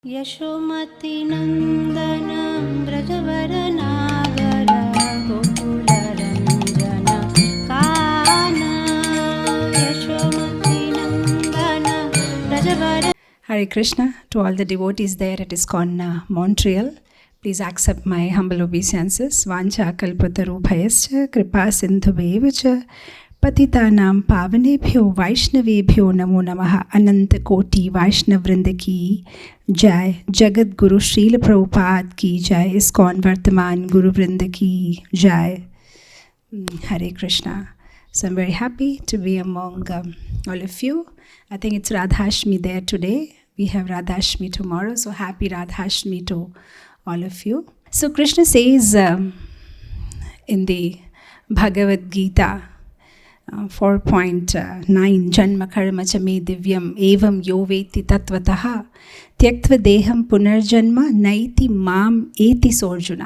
यशोमतिनन्दन व्रजवरनागर गोकुलरञ्जन Kanan यशोमतिनन्दन व्रजवर. Hare Krishna to all the devotees there at ISKCON Montreal. Please accept my humble obeisances. Vancha kalpatarubhayascha kripa sindhuvevacha पतितानां पावनेभ्यो वैष्णवेभ्यो नमो नमः. अनंत कोटि वैष्णव वृंद की जय. जगत गुरु श्रील प्रभुपाद की जय. इस्कॉन वर्तमान गुरु वृंद की जय. Hare Krishna. So I'm very happy to be among all of you. I think it's Radhashmi there today. We have Radhashmi tomorrow. So happy Radhashmi to all of you. So Krishna says in the Bhagavad Gita 4.9 जन्म कर्म च मे दिव्यम एवं यो वेत्ति तत्त्वतः त्यक्त्वा देहं पुनर्जन्म नैति माम एति सोऽर्जुन.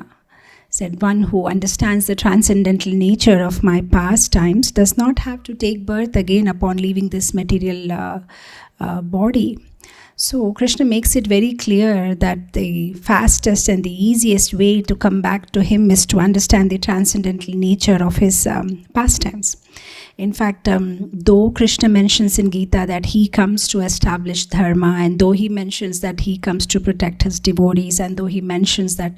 Said, one who understands the transcendental nature of my pastimes does not have to take birth again upon leaving this material body. So Krishna makes it very clear that the fastest and the easiest way to come back to him is to understand the transcendental nature of his pastimes. In fact, though Krishna mentions in Gita that he comes to establish dharma, and though he mentions that he comes to protect his devotees, and though he mentions that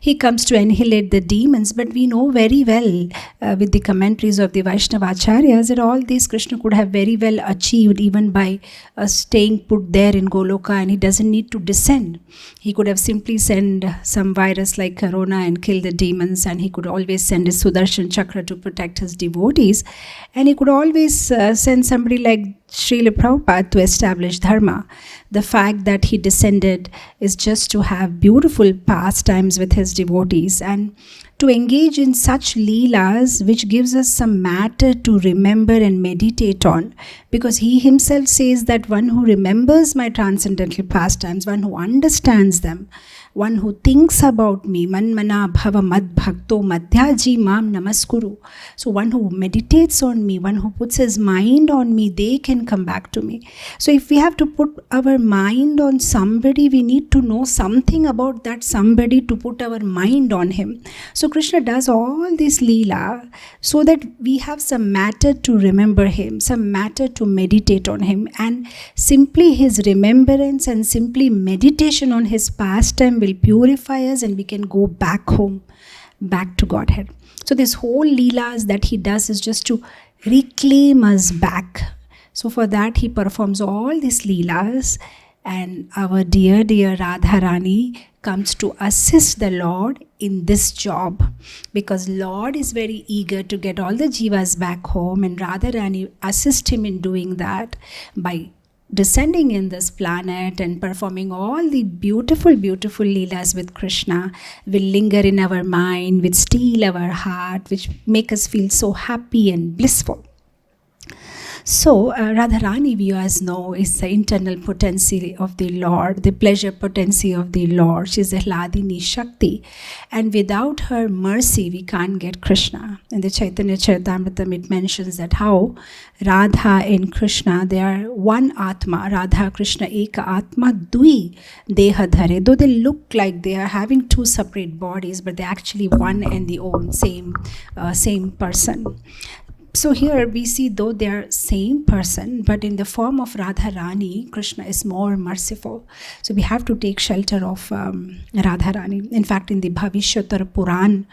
he comes to annihilate the demons, but we know very well with the commentaries of the Vaishnavacharyas that all these Krishna could have very well achieved even by staying put there in Goloka, and he doesn't need to descend. He could have simply sent some virus like corona and kill the demons, and he could always send his Sudarshan Chakra to protect his devotees, and he could always send somebody like Srila Prabhupada to establish dharma. The fact that he descended is just to have beautiful pastimes with his devotees and to engage in such leelas which gives us some matter to remember and meditate on, because he himself says that one who remembers my transcendental pastimes, one who understands them, one who thinks about me, manmana bhava mad bhakto madhyaji mam namaskuru. So one who meditates on me, one who puts his mind on me, they can come back to me. So if we have to put our mind on somebody, we need to know something about that somebody to put our mind on him. So Krishna does all this leela so that we have some matter to remember him, some matter to meditate on him, and simply his remembrance and simply meditation on his pastime will purify us, and we can go back home, back to Godhead. So this whole leelas that he does is just to reclaim us back. So for that he performs all these leelas, and our dear Radharani comes to assist the Lord in this job, because Lord is very eager to get all the jivas back home, and Radharani assists him in doing that by descending in this planet and performing all the beautiful leelas with Krishna, will linger in our mind, which steal our heart, which make us feel so happy and blissful. So Radharani, we as know, is the internal potency of the Lord, the pleasure potency of the Lord. She is the Hladini Shakti, and without her mercy we can't get Krishna. In the Chaitanya Charitamrita it mentions that how Radha and Krishna, they are one Atma. Radha Krishna Eka Atma Dui Deha Dhare. Though they look like they are having two separate bodies, but they're actually one and the own, same person. So here we see, though they are same person, but in the form of Radharani, Krishna is more merciful. So we have to take shelter of Radharani. In fact, in the Bhavishyatara Puran,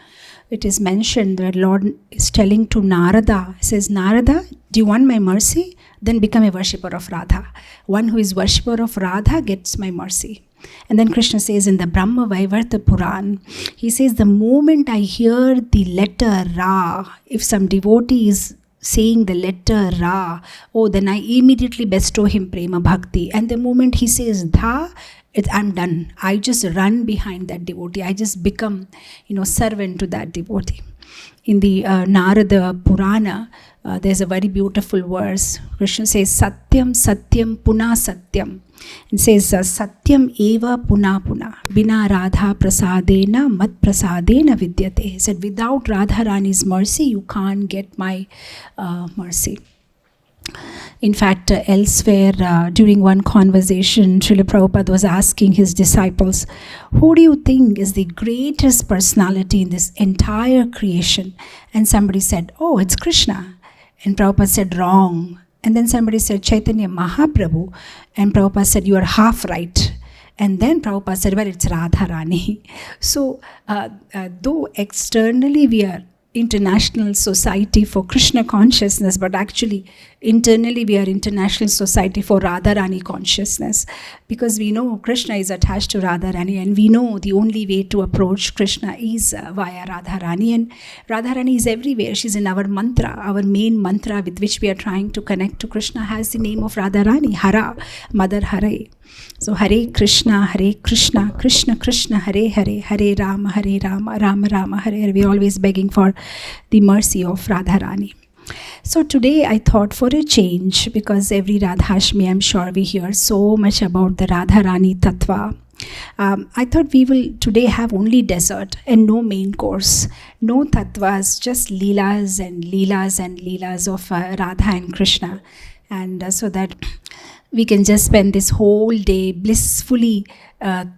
it is mentioned that Lord is telling to Narada, he says, Narada, do you want my mercy? Then become a worshipper of Radha. One who is worshipper of Radha gets my mercy. And then Krishna says in the Brahma Vaivarta Puran, he says, the moment I hear the letter Ra, if some devotee is saying the letter Ra, then I immediately bestow him prema bhakti. And the moment he says Dha, I'm done. I just run behind that devotee. I just become, servant to that devotee. In the Narada Purana, there's a very beautiful verse. Krishna says, Satyam Satyam Puna Satyam. It says, Satyam Eva Puna Puna. Bina Radha Prasadena Mat Prasadena Vidyate. He said, without Radharani's mercy, you can't get my mercy. In fact, elsewhere, during one conversation, Srila Prabhupada was asking his disciples, who do you think is the greatest personality in this entire creation? And somebody said, oh, it's Krishna. And Prabhupada said, wrong. And then somebody said, Chaitanya Mahaprabhu. And Prabhupada said, you are half right. And then Prabhupada said, well, it's Radharani. So, though externally we are International Society for Krishna Consciousness, but actually internally we are International Society for Radharani Consciousness, because we know Krishna is attached to Radharani, and we know the only way to approach Krishna is via Radharani, and Radharani is everywhere. She's in our mantra. Our main mantra with which we are trying to connect to Krishna has the name of Radharani, Hara, Mother Hare. So Hare Krishna, Krishna Krishna, Hare Hare, Hare Rama, Rama Rama, Hare Hare. We're always begging for the mercy of Radharani. So today I thought, for a change, because every Radhashmi I'm sure we hear so much about the Radharani Tattva, I thought we will today have only dessert and no main course, no tattvas, just leelas and leelas and leelas of Radha and Krishna. And so that we can just spend this whole day blissfully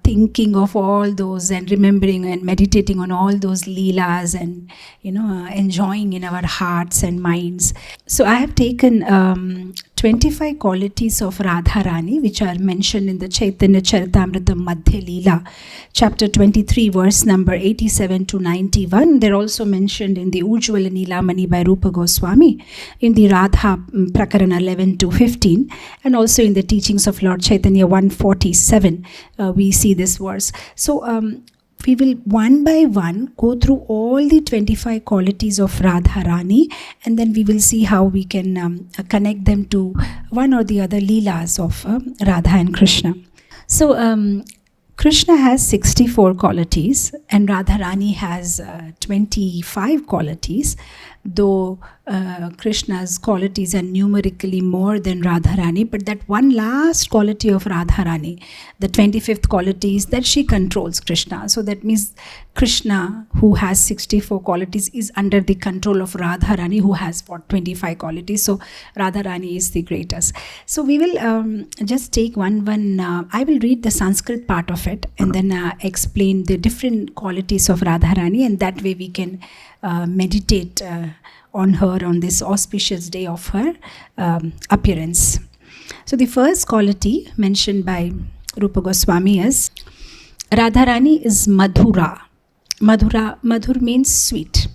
thinking of all those and remembering and meditating on all those leelas and, enjoying in our hearts and minds. So I have taken 25 qualities of Radharani, which are mentioned in the Chaitanya Charitamrita Madhya Leela, chapter 23, verse number 87 to 91. They're also mentioned in the Ujjwala Neelamani by Rupa Goswami, in the Radha Prakarana 11 to 15, and also in the teachings of Lord Chaitanya 147. We see this verse. So we will one by one go through all the 25 qualities of Radharani, and then we will see how we can connect them to one or the other leelas of Radha and Krishna. So Krishna has 64 qualities and Radharani has 25 qualities, though Krishna's qualities are numerically more than Radharani, but that one last quality of Radharani, the 25th quality, is that she controls Krishna. So that means Krishna, who has 64 qualities, is under the control of Radharani, who has 25 qualities. So Radharani is the greatest. So we will just take one. I will read the Sanskrit part of it and then explain the different qualities of Radharani, and that way we can meditate on her on this auspicious day of her appearance. So the first quality mentioned by Rupa Goswami is Radharani is Madhura. Madhur means sweet.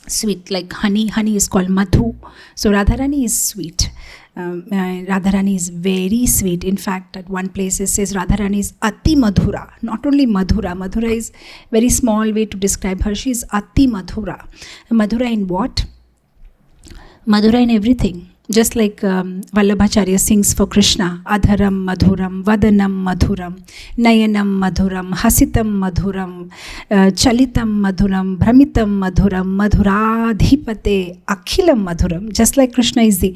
Sweet, like honey. Honey is called Madhu. So Radharani is sweet. Radharani is very sweet. In fact, at one place it says Radharani is Ati Madhura. Not only Madhura. Madhura is very small way to describe her. She is Ati Madhura. Madhura in what? Madhura in everything. Just like Vallabhacharya sings for Krishna, Adharam Madhuram, Vadanam Madhuram, Nayanam Madhuram, Hasitam Madhuram, Chalitam Madhuram, Brahmitam Madhuram, Madhuradhipate, Akhilam Madhuram. Just like Krishna is the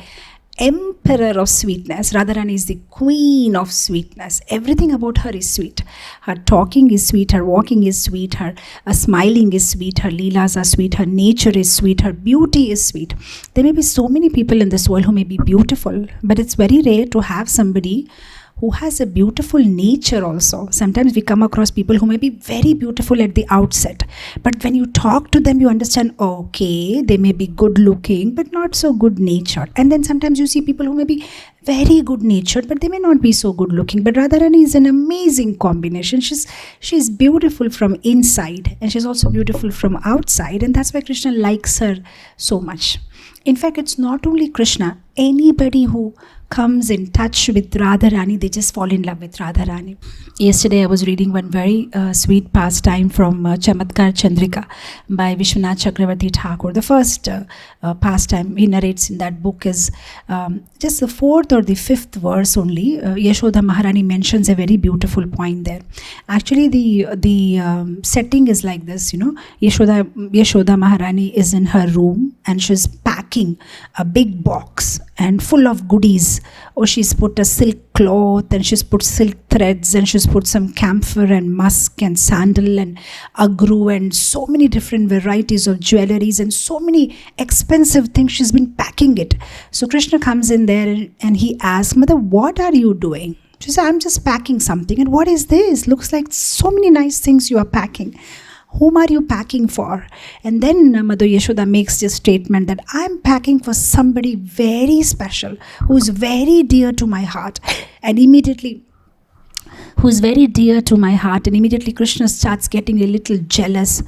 emperor of sweetness, Radharani is the queen of sweetness. Everything about her is sweet. Her talking is sweet, her walking is sweet, her smiling is sweet, her leelas are sweet, her nature is sweet, her beauty is sweet. There may be so many people in this world who may be beautiful, but it's very rare to have somebody who has a beautiful nature also. Sometimes we come across people who may be very beautiful at the outset, but when you talk to them, you understand, okay, they may be good looking, but not so good natured. And then sometimes you see people who may be very good natured, but they may not be so good looking. But Radharani is an amazing combination. She's beautiful from inside, and she's also beautiful from outside, and that's why Krishna likes her so much. In fact, it's not only Krishna. Anybody who comes in touch with Radharani, they just fall in love with Radharani. Yesterday I was reading one very sweet pastime from Chamatkar Chandrika by Vishwanath Chakravarti Thakur. The first pastime he narrates in that book is just the fourth or the fifth verse only. Yashoda Maharani mentions a very beautiful point there. Actually, the setting is like this, Yashoda Maharani is in her room and she's packing a big box, and full of goodies. Oh, she's put a silk cloth, and she's put silk threads, and she's put some camphor and musk and sandal and agru and so many different varieties of jewelries and so many expensive things. She's been packing it. So Krishna comes in there and he asks, Mother, what are you doing? She said, I'm just packing something. And what is this? Looks like so many nice things you are packing. Whom are you packing for? And then Mother Yashoda makes this statement that I'm packing for somebody very special, who's very dear to my heart. And immediately Krishna starts getting a little jealous.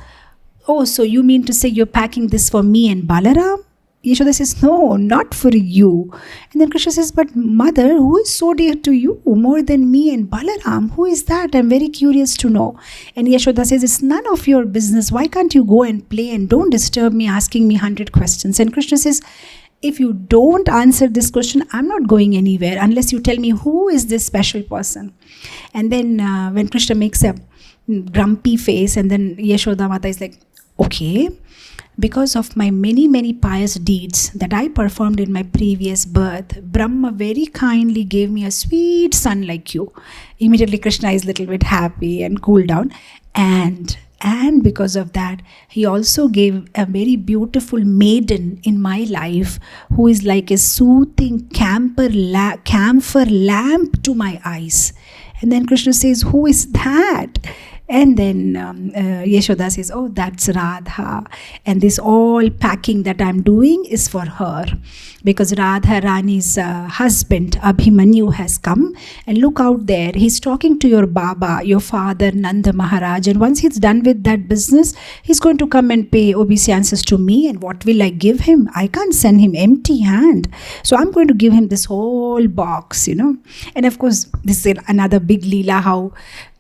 Oh, so you mean to say you're packing this for me and Balaram? Yashoda says, no, not for you. And then Krishna says, but Mother, who is so dear to you more than me and Balaram? Who is that? I'm very curious to know. And Yashoda says, it's none of your business. Why can't you go and play and don't disturb me asking me 100 questions? And Krishna says, if you don't answer this question, I'm not going anywhere unless you tell me who is this special person. And then when Krishna makes a grumpy face, and then Yashoda Mata is like, okay, because of my many pious deeds that I performed in my previous birth, Brahma very kindly gave me a sweet son like you. Immediately Krishna is a little bit happy and cooled down. And because of that, he also gave a very beautiful maiden in my life who is like a soothing camphor lamp to my eyes. And then Krishna says, who is that? And then Yashoda says, oh, that's Radha. And this all packing that I'm doing is for her. Because Radha Rani's husband, Abhimanyu, has come. And look out there, he's talking to your Baba, your father, Nanda Maharaj. And once he's done with that business, he's going to come and pay obeisances to me. And what will I give him? I can't send him empty hand. So I'm going to give him this whole box, And of course, this is another big Leela, how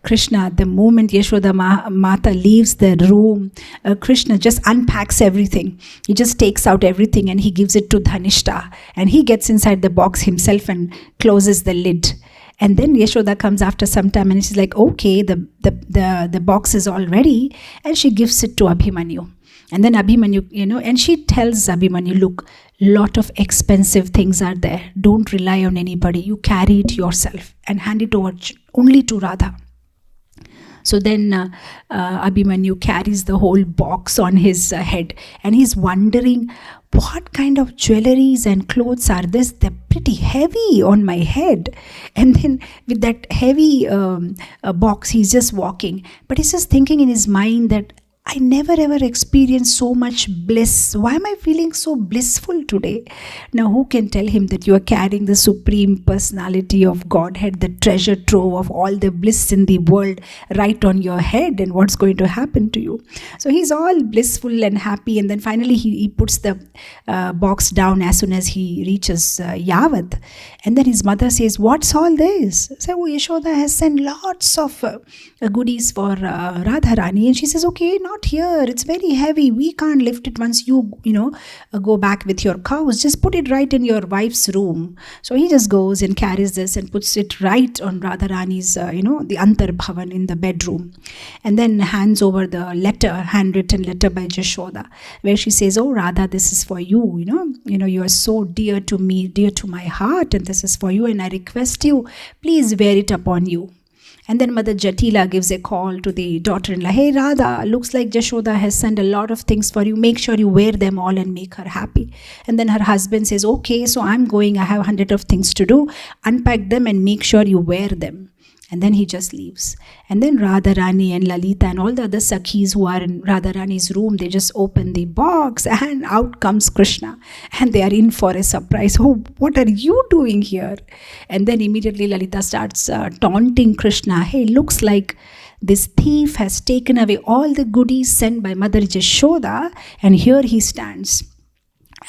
Krishna, the moment Yashoda Mata leaves the room, Krishna just unpacks everything. He just takes out everything and he gives it to Dhanishta. And he gets inside the box himself and closes the lid. And then Yashoda comes after some time and she's like, okay, the box is all ready. And she gives it to Abhimanyu. And then Abhimanyu, and she tells Abhimanyu, look, lot of expensive things are there. Don't rely on anybody. You carry it yourself and hand it over only to Radha. So then Abhimanyu carries the whole box on his head and he's wondering, what kind of jewelries and clothes are this? They're pretty heavy on my head. And then with that heavy box, he's just walking. But he's just thinking in his mind that I never ever experienced so much bliss. Why am I feeling so blissful today? Now, who can tell him that you are carrying the Supreme Personality of Godhead, the treasure trove of all the bliss in the world right on your head, and what's going to happen to you? So he's all blissful and happy, and then finally he puts the box down as soon as he reaches Yavat. And then his mother says, what's all this? So Yashoda has sent lots of goodies for Radharani, and she says, okay, not here, it's very heavy, we can't lift it once you go back with your cows, just put it right in your wife's room. So he just goes and carries this and puts it right on Radharani's the Antar Bhavan in the bedroom, and then hands over the handwritten letter by Jashoda, where she says, oh Radha, this is for you, you are so dear to me, dear to my heart, and this is for you, and I request you, please wear it upon you. And then Mother Jatila gives a call to the daughter-in-law. Hey Radha, looks like Jashoda has sent a lot of things for you. Make sure you wear them all and make her happy. And then her husband says, okay, so I'm going. I have 100 of things to do. Unpack them and make sure you wear them. And then he just leaves. And then Radharani and Lalita and all the other Sakhis who are in Radharani's room, they just open the box and out comes Krishna. And they are in for a surprise. Oh, what are you doing here? And then immediately Lalita starts taunting Krishna. Hey, looks like this thief has taken away all the goodies sent by Mother Jashoda, and here he stands.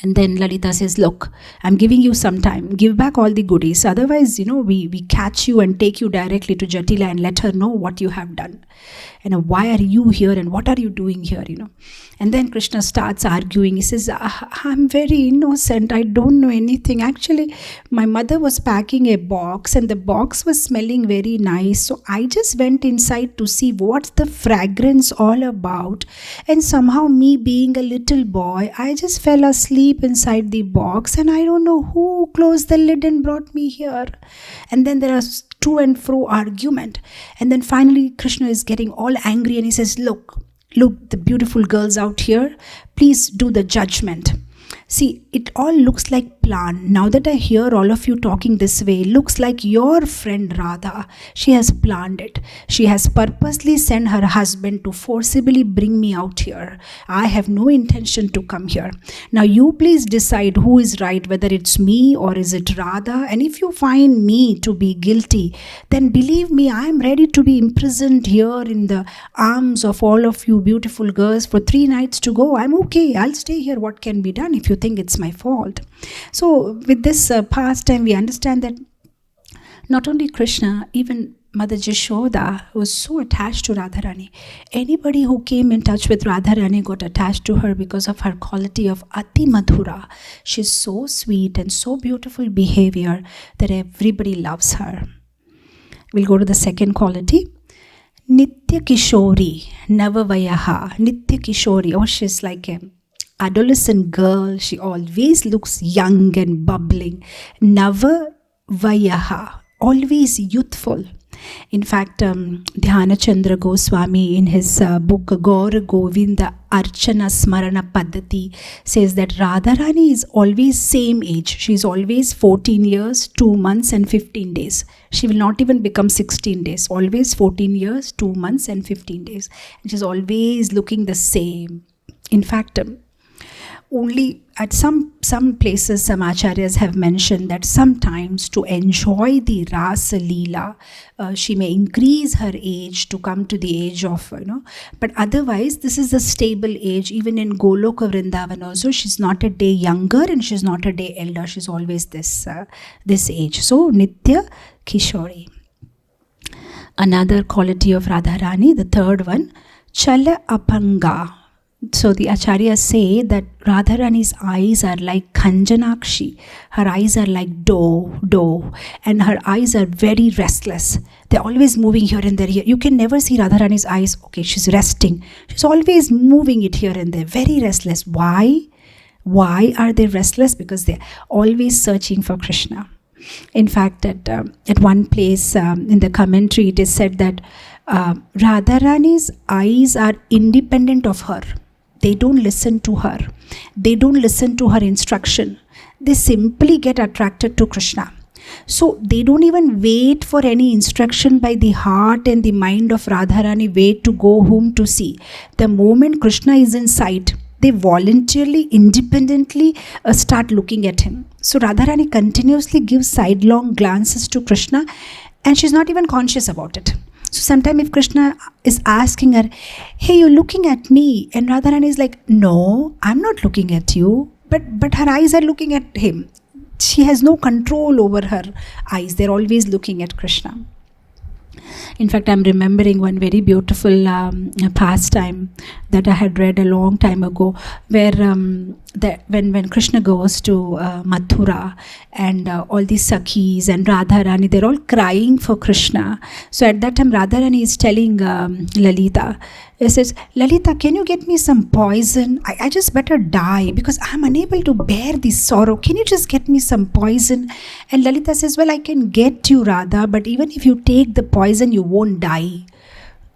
And then Lalita says, look, I'm giving you some time. Give back all the goodies. Otherwise, we catch you and take you directly to Jatila and let her know what you have done. And why are you here and what are you doing here, And then Krishna starts arguing. He says, I'm very innocent. I don't know anything. Actually, my mother was packing a box and the box was smelling very nice. So I just went inside to see what's the fragrance all about. And somehow me being a little boy, I just fell asleep asleep inside the box, and I don't know who closed the lid and brought me here. And then there are to and fro argument. And then finally Krishna is getting all angry and he says, look, the beautiful girls out here, please do the judgment. See, it all looks like plan. Now that I hear all of you talking this way, it looks like your friend Radha, she has planned it. She has purposely sent her husband to forcibly bring me out here. I have no intention to come here. Now you please decide who is right, whether it's me or is it Radha. And if you find me to be guilty, then believe me, I am ready to be imprisoned here in the arms of all of you beautiful girls for 3 nights to go. I'm okay. I'll stay here. What can be done if you think it's my fault? So with this pastime, we understand that not only Krishna, even Mother Jashoda was so attached to Radharani. Anybody who came in touch with Radharani got attached to her because of her quality of Ati Madhura. She's so sweet and so beautiful behavior that everybody loves her. We'll go to the second quality. Nitya Kishori, Navavayaha. Nitya Kishori, oh, she's like a adolescent girl. She always looks young and bubbling. Navavayaha, always youthful. In fact, Dhyana Chandra Goswami in his book Gaur Govinda Archana Smarana Paddhati says that Radharani is always same age. She is always 14 years, 2 months and 15 days. She will not even become 16 days. Always 14 years, 2 months and 15 days. And she's always looking the same. In fact, only at some places, some acharyas have mentioned that sometimes to enjoy the Rasa Leela, she may increase her age to come to the age of, but otherwise this is a stable age. Even in Goloka Vrindavan also, she's not a day younger and she's not a day elder. She's always this age. So Nitya Kishori. Another quality of Radharani, the third one, Chala Apanga. So the acharyas say that Radharani's eyes are like Kanjanakshi. Her eyes are like doe, and her eyes are very restless. They're always moving here and there. You can never see Radharani's eyes, okay, she's resting. She's always moving it here and there, very restless. Why? Why are they restless? Because they're always searching for Krishna. In fact, at one place in the commentary, it is said that Radharani's eyes are independent of her. They don't listen to her. They don't listen to her instruction. They simply get attracted to Krishna. So they don't even wait for any instruction by the heart and the mind of Radharani, wait to go whom to see. The moment Krishna is in sight, they voluntarily, independently start looking at him. So Radharani continuously gives sidelong glances to Krishna and she's not even conscious about it. So sometimes if Krishna is asking her, hey, you're looking at me, and Radharani is like, no, I'm not looking at you, but her eyes are looking at him. She has no control over her eyes. They're always looking at Krishna. In fact, I'm remembering one very beautiful pastime that I had read a long time ago, where when Krishna goes to Mathura and all these Sakhis and Radharani, they're all crying for Krishna. So at that time, Radharani is telling Lalita, he says, Lalita, can you get me some poison? I just better die because I'm unable to bear this sorrow. Can you just get me some poison? And Lalita says, well, I can get you, Radha, but even if you take the poison, you won't die.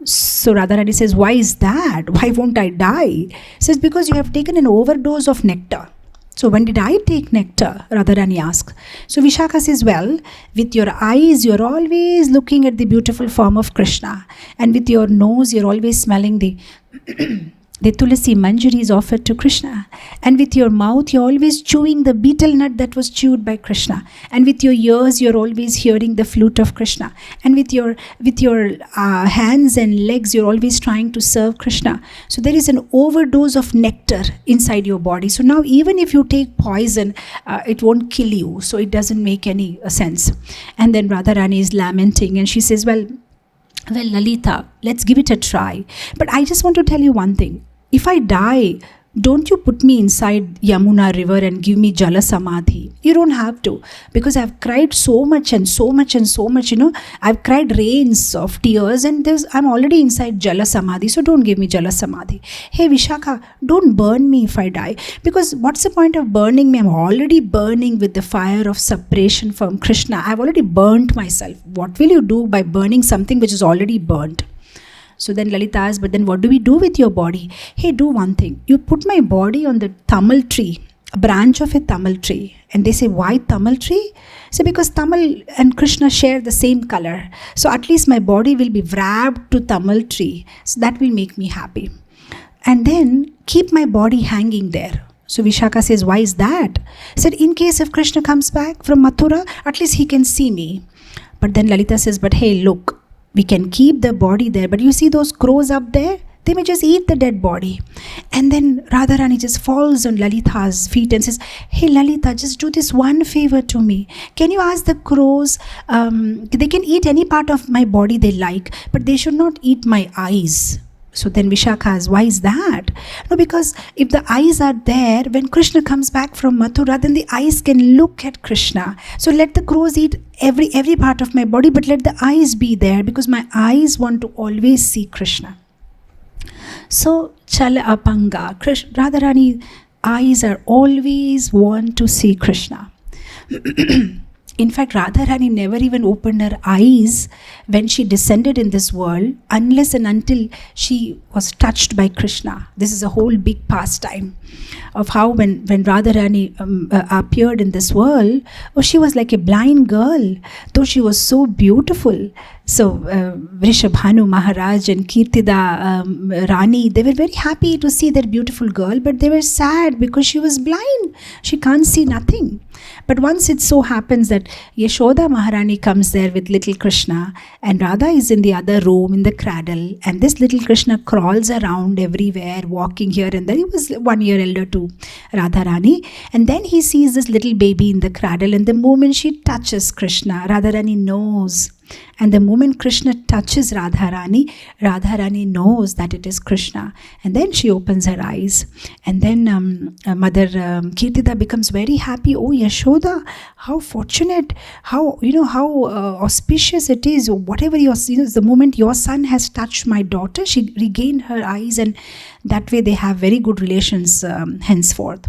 So Radharani says, why is that? Why won't I die? He says, because you have taken an overdose of nectar. So when did I take nectar? Radharani asks. So Vishakha says, well, with your eyes, you're always looking at the beautiful form of Krishna. And with your nose, you're always smelling the tulasi manjari is offered to Krishna. And with your mouth, you're always chewing the betel nut that was chewed by Krishna. And with your ears, you're always hearing the flute of Krishna. And with your hands and legs, you're always trying to serve Krishna. So there is an overdose of nectar inside your body. So now even if you take poison, it won't kill you. So it doesn't make any sense. And then Radharani is lamenting and she says, well, Lalita, let's give it a try. But I just want to tell you one thing. If I die, don't you put me inside Yamuna river and give me Jala Samadhi. You don't have to, because I've cried so much and so much and so much, I've cried rains of tears, and I'm already inside Jala Samadhi, so don't give me Jala Samadhi. Hey Vishaka, don't burn me if I die, because what's the point of burning me? I'm already burning with the fire of separation from Krishna. I've already burnt myself. What will you do by burning something which is already burnt? So then Lalita asked, but then what do we do with your body? Hey, do one thing. You put my body on the Tamil tree, a branch of a Tamil tree. And they say, why Tamil tree? So because Tamil and Krishna share the same color. So at least my body will be wrapped to Tamil tree. So that will make me happy. And then keep my body hanging there. So Vishaka says, why is that? He said, in case if Krishna comes back from Mathura, at least he can see me. But then Lalita says, but hey, look, we can keep the body there, but you see those crows up there? They may just eat the dead body. And then Radharani just falls on Lalita's feet and says, hey Lalita, just do this one favor to me. Can you ask the crows, they can eat any part of my body they like, but they should not eat my eyes. So then Vishaka asks, why is that? No, because if the eyes are there, when Krishna comes back from Mathura, then the eyes can look at Krishna. So let the crows eat every part of my body, but let the eyes be there, because my eyes want to always see Krishna. So Chala Apanga, Radharani eyes are always want to see Krishna. In fact, Radharani never even opened her eyes when she descended in this world, unless and until she was touched by Krishna. This is a whole big pastime of how when Radharani appeared in this world, she was like a blind girl, though she was so beautiful. So Vrishabhanu Maharaj and Kirtida Rani, they were very happy to see their beautiful girl, but they were sad because she was blind. She can't see nothing. But once it so happens that Yashoda Maharani comes there with little Krishna, and Radha is in the other room in the cradle, and this little Krishna crawls around everywhere, walking here and there. He was 1 year elder to Radharani, and then he sees this little baby in the cradle, and the moment she touches Krishna, Radharani knows. And the moment Krishna touches Radharani, Radharani knows that it is Krishna. And then she opens her eyes. And then Mother Kirtida becomes very happy. Oh, Yashoda, how fortunate, how auspicious it is. Whatever the moment your son has touched my daughter, she regained her eyes, and that way they have very good relations henceforth.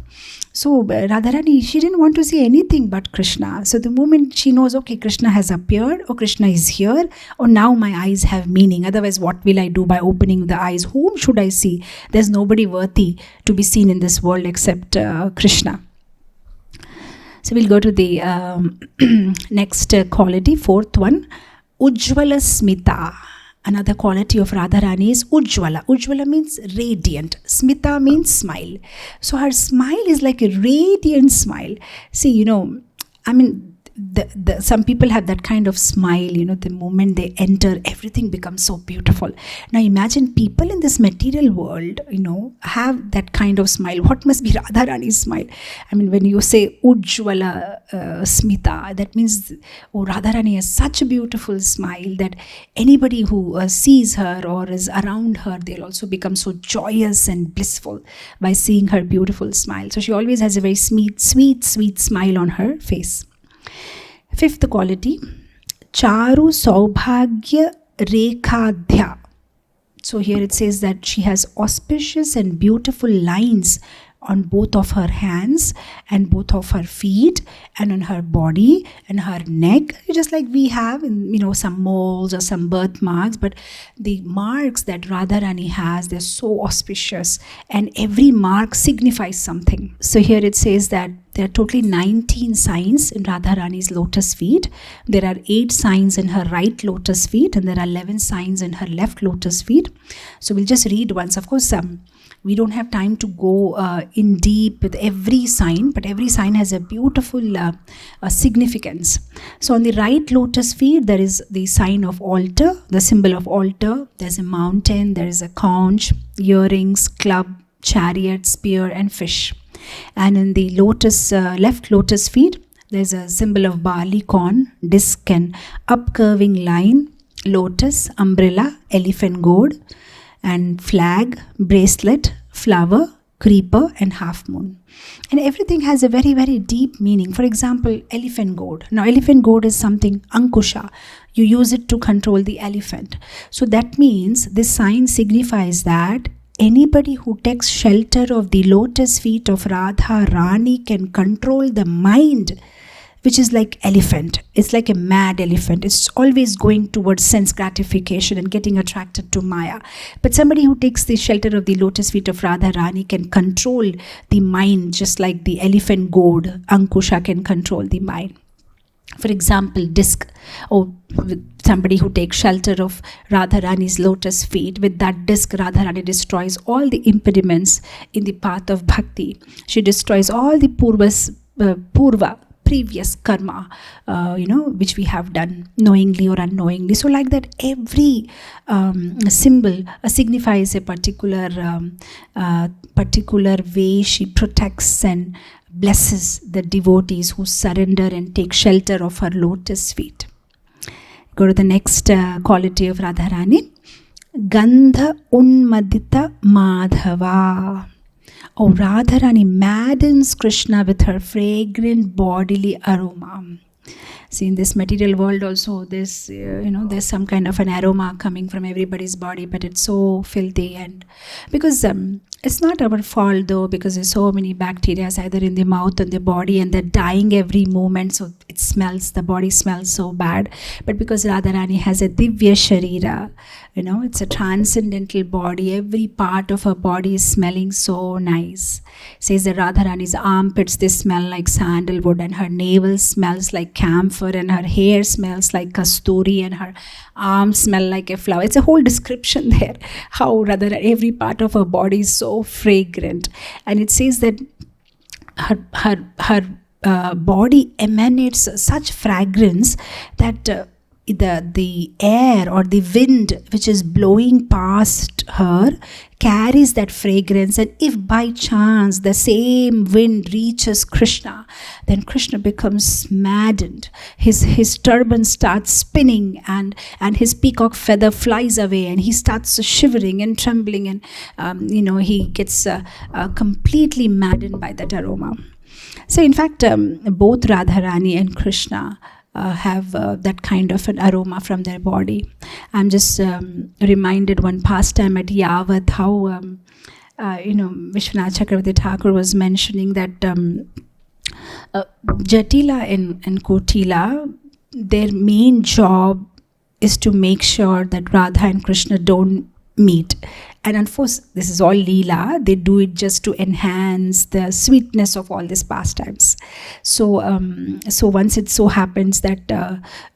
So Radharani, she didn't want to see anything but Krishna. So the moment she knows, okay, Krishna has appeared, or Krishna is here, or now my eyes have meaning. Otherwise, what will I do by opening the eyes? Whom should I see? There's nobody worthy to be seen in this world except Krishna. So we'll go to the next quality, fourth one, Ujjvala Smita. Another quality of Radharani is Ujjvala. Ujjvala means radiant. Smita means smile. So her smile is like a radiant smile. See, some people have that kind of smile, the moment they enter, everything becomes so beautiful. Now imagine people in this material world, have that kind of smile. What must be Radharani's smile? I mean, when you say Ujjvala Smita, that means, Radharani has such a beautiful smile that anybody who sees her or is around her, they'll also become so joyous and blissful by seeing her beautiful smile. So she always has a very sweet smile on her face. Fifth quality, Charu Saubhagya Rekhadhya. So here it says that she has auspicious and beautiful lines on both of her hands and both of her feet and on her body and her neck, just like we have in some moles or some birthmarks. But the marks that Radharani has, they're so auspicious, and every mark signifies something. So here it says that there are totally 19 signs in Radharani's lotus feet. There are 8 signs in her right lotus feet, and there are 11 signs in her left lotus feet. So we'll just read once. Of course, we don't have time to go in deep with every sign, but every sign has a beautiful significance. So on the right lotus feet, there is the sign of altar, the symbol of altar. There's a mountain, there is a conch, earrings, club, chariot, spear, and fish. And in the left lotus feet, there's a symbol of barley corn, disc, and upcurving line, lotus, umbrella, elephant goad, and flag, bracelet, flower, creeper, and half moon. And everything has a very, very deep meaning. For example, elephant goad. Now, elephant goad is something, ankusha. You use it to control the elephant. So that means this sign signifies that anybody who takes shelter of the lotus feet of Radha Rani can control the mind, which is like elephant. It's like a mad elephant. It's always going towards sense gratification and getting attracted to Maya. But somebody who takes the shelter of the lotus feet of Radha Rani can control the mind, just like the elephant goad, Ankusha, can control the mind. For example, disc, or somebody who takes shelter of Radha Rani's lotus feet, with that disc, Radha Rani destroys all the impediments in the path of bhakti. She destroys all the purva, previous karma, which we have done knowingly or unknowingly. So like that, every symbol signifies a particular way she protects and blesses the devotees who surrender and take shelter of her lotus feet. Go to the next quality of Radharani. Gandha Unmadita Madhava. Oh, Radharani maddens Krishna with her fragrant bodily aroma. See, in this material world also, there's some kind of an aroma coming from everybody's body, but it's so filthy. And because it's not our fault though, because there's so many bacteria either in the mouth and the body, and they're dying every moment, so it smells, the body smells so bad. But because Radharani has a Divya Sharira, it's a transcendental body, every part of her body is smelling so nice. Says that Radharani's armpits, they smell like sandalwood, and her navel smells like camphor, and her hair smells like kasturi, and her arms smell like a flower. It's a whole description there, how rather every part of her body is so fragrant. And it says that her body emanates such fragrance that the air or the wind which is blowing past her carries that fragrance. And if by chance the same wind reaches Krishna, then Krishna becomes maddened. His turban starts spinning, and his peacock feather flies away, and he starts shivering and trembling, and he gets completely maddened by that aroma. So in fact, both Radharani and Krishna have that kind of an aroma from their body. I'm just reminded one pastime at Yavat, how Vishwanath Chakravarti Thakur was mentioning that Jatila and Kotila, their main job is to make sure that Radha and Krishna don't meet. And of course, this is all Leela. They do it just to enhance the sweetness of all these pastimes. So once it so happens that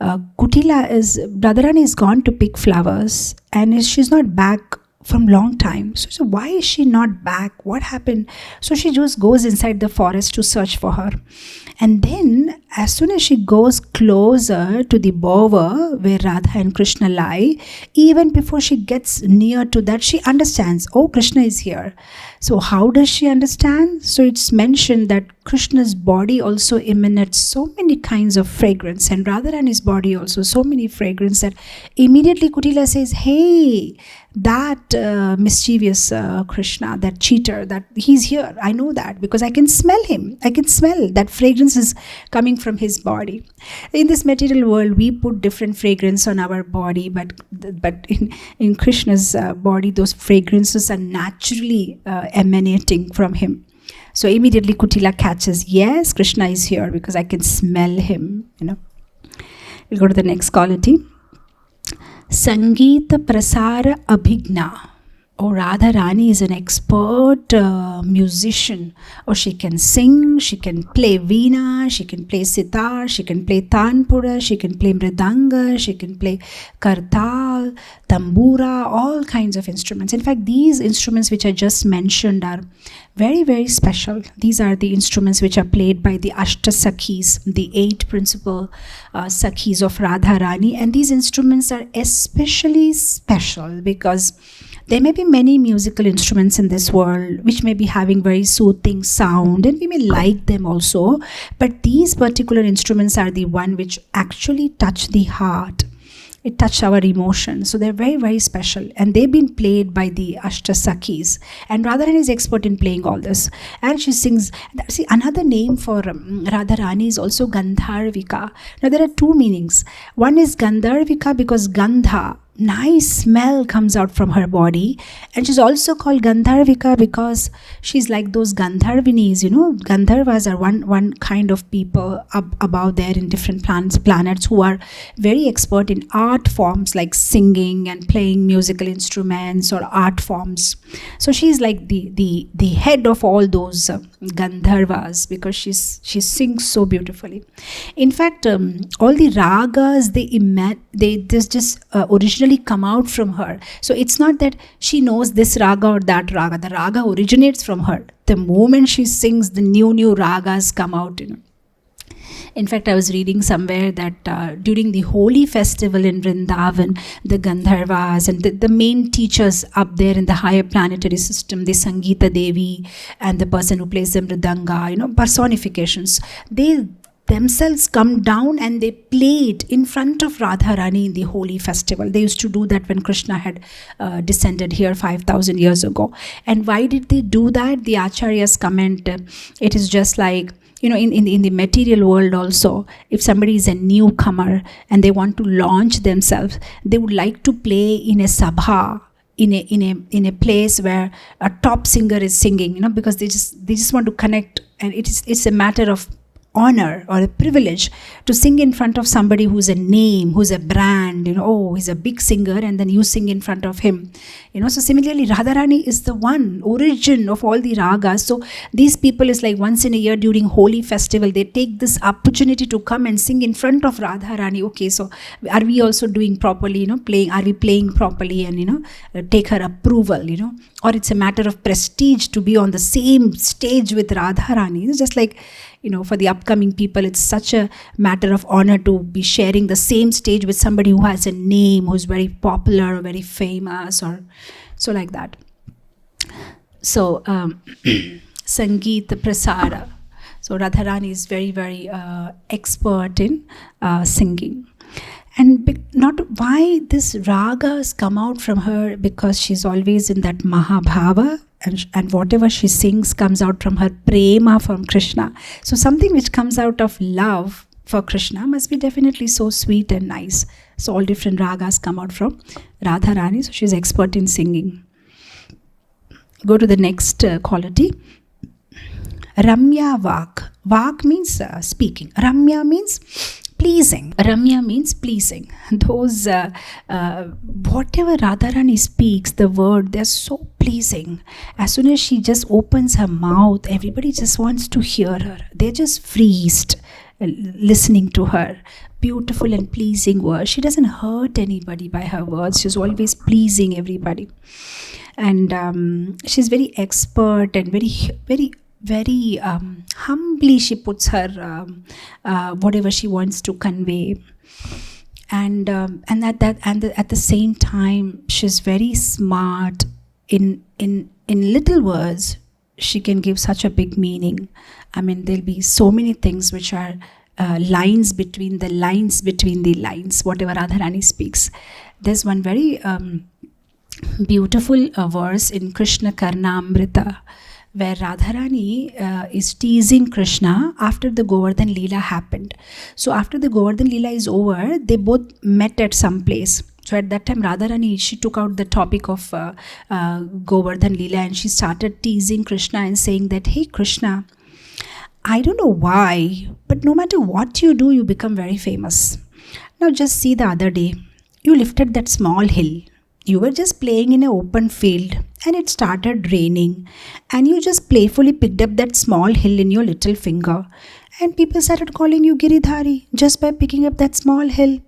Radharani is gone to pick flowers, and she's not back from long time. So why is she not back? What happened? So she just goes inside the forest to search for her. And then as soon as she goes closer to the bower where Radha and Krishna lie, even before she gets near to that, she understands, oh, Krishna is here. So how does she understand? So it's mentioned that Krishna's body also emanates so many kinds of fragrance, and Radharani's body also so many fragrance, that immediately Kutila says, hey, that mischievous Krishna, that cheater, that he's here. I know that because I can smell him. I can smell that fragrance is coming from his body. In this material world, we put different fragrance on our body, but in Krishna's body, those fragrances are naturally emanating from him. So immediately Kutila catches, yes, Krishna is here because I can smell him. We'll go to the next quality. Sangeeta Prasara Abhigna. Oh, Radharani is an expert musician. Oh, she can sing, she can play veena, she can play sitar, she can play tanpura, she can play mridanga, she can play kartal, tambura, all kinds of instruments. In fact, these instruments which I just mentioned are very, very special. These are the instruments which are played by the Ashta Sakhis, the 8 principal Sakhis of Radharani. And these instruments are especially special because there may be many musical instruments in this world which may be having very soothing sound, and we may like them also, but these particular instruments are the one which actually touch the heart. it touched our emotions. So they're very, very special. And they've been played by the Ashtasakis. And Radharani is expert in playing all this. And she sings. See, another name for Radharani is also Gandharvika. Now there are two meanings. One is Gandharvika because Gandha, nice smell, comes out from her body. And she's also called Gandharvika because she's like those Gandharvinis, Gandharvas are one kind of people above there in different planets who are very expert in art forms like singing and playing musical instruments or art forms. So she's like the head of all those Gandharvas because she sings so beautifully. In fact, all the ragas they just originally come out from her. So it's not that she knows this raga or that raga. The raga originates from her. The moment she sings, the new ragas come out. In fact, I was reading somewhere that during the holy festival in Vrindavan, the Gandharvas and the main teachers up there in the higher planetary system, the Sangeeta Devi and the person who plays the Mridanga, personifications, they themselves come down and they play it in front of Radharani in the holy festival. They used to do that when Krishna had descended here 5,000 years ago. And why did they do that? The Acharyas comment, it is just like, in the material world also, if somebody is a newcomer and they want to launch themselves, they would like to play in a sabha, in a place where a top singer is singing, because they just want to connect, and it's a matter of honor or a privilege to sing in front of somebody who's a name, who's a brand, he's a big singer, and then you sing in front of him. So similarly, Radharani is the one origin of all the ragas. So these people is like once in a year during holy festival, they take this opportunity to come and sing in front of Radharani. Okay, so are we also doing properly, playing, are we playing properly and, take her approval, or it's a matter of prestige to be on the same stage with Radharani. It's just like, for the upcoming people, it's such a matter of honor to be sharing the same stage with somebody who has a name, who's very popular or very famous, or so like that. So, Sangeet Prasara. So, Radharani is very, very expert in singing. And not why this ragas come out from her, because she's always in that Mahabhava, and whatever she sings comes out from her prema from Krishna. So something which comes out of love for Krishna must be definitely so sweet and nice. So all different ragas come out from Radharani. So she's expert in singing. Go to the next quality. Ramya Vak. Vak means speaking. Ramya means pleasing. Ramya means pleasing. Those, whatever Radharani speaks, the word, they're so pleasing. As soon as she just opens her mouth, everybody just wants to hear her. They're just freezed listening to her. Beautiful and pleasing words. She doesn't hurt anybody by her words. She's always pleasing everybody. And she's very expert and very humbly she puts her whatever she wants to convey, and at the same time she's very smart in little words. She can give such a big meaning. I mean, there'll be so many things which are lines between the lines, whatever Radharani speaks. There's one very beautiful verse in Krishna Karnamrita, where Radharani is teasing Krishna after the Govardhan Leela happened. So after the Govardhan Leela is over, they both met at some place. So at that time, Radharani, she took out the topic of Govardhan Leela and she started teasing Krishna and saying that, hey Krishna, I don't know why, but no matter what you do, you become very famous. Now just see, the other day, you lifted that small hill. You were just playing in an open field and it started raining, and you just playfully picked up that small hill in your little finger, and people started calling you Giridhari just by picking up that small hill.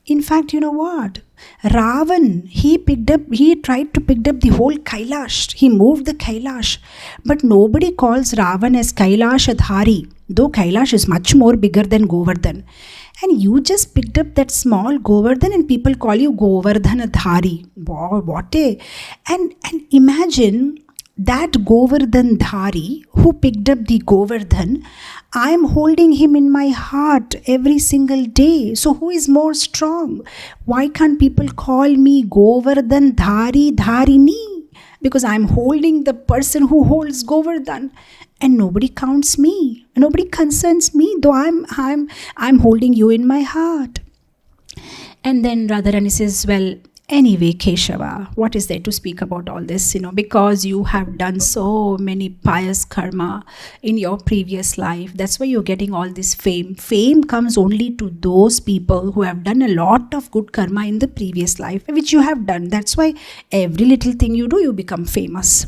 In fact, you know what? Ravan, he tried to pick up the whole Kailash. He moved the Kailash. But nobody calls Ravan as Kailashadhari, though Kailash is much more bigger than Govardhan. And you just picked up that small Govardhan and people call you Govardhanadhari. Wow, what a... And imagine that Govardhan Dhari who picked up the Govardhan, I am holding him in my heart every single day. So who is more strong? Why can't people call me Govardhan Dhari Dharini? Because I am holding the person who holds Govardhan, and nobody counts me, nobody concerns me, though I'm holding you in my heart. And then Radharani says, well, anyway, Keshava, what is there to speak about all this? Because you have done so many pious karma in your previous life. That's why you're getting all this fame. Fame comes only to those people who have done a lot of good karma in the previous life, which you have done. That's why every little thing you do, you become famous.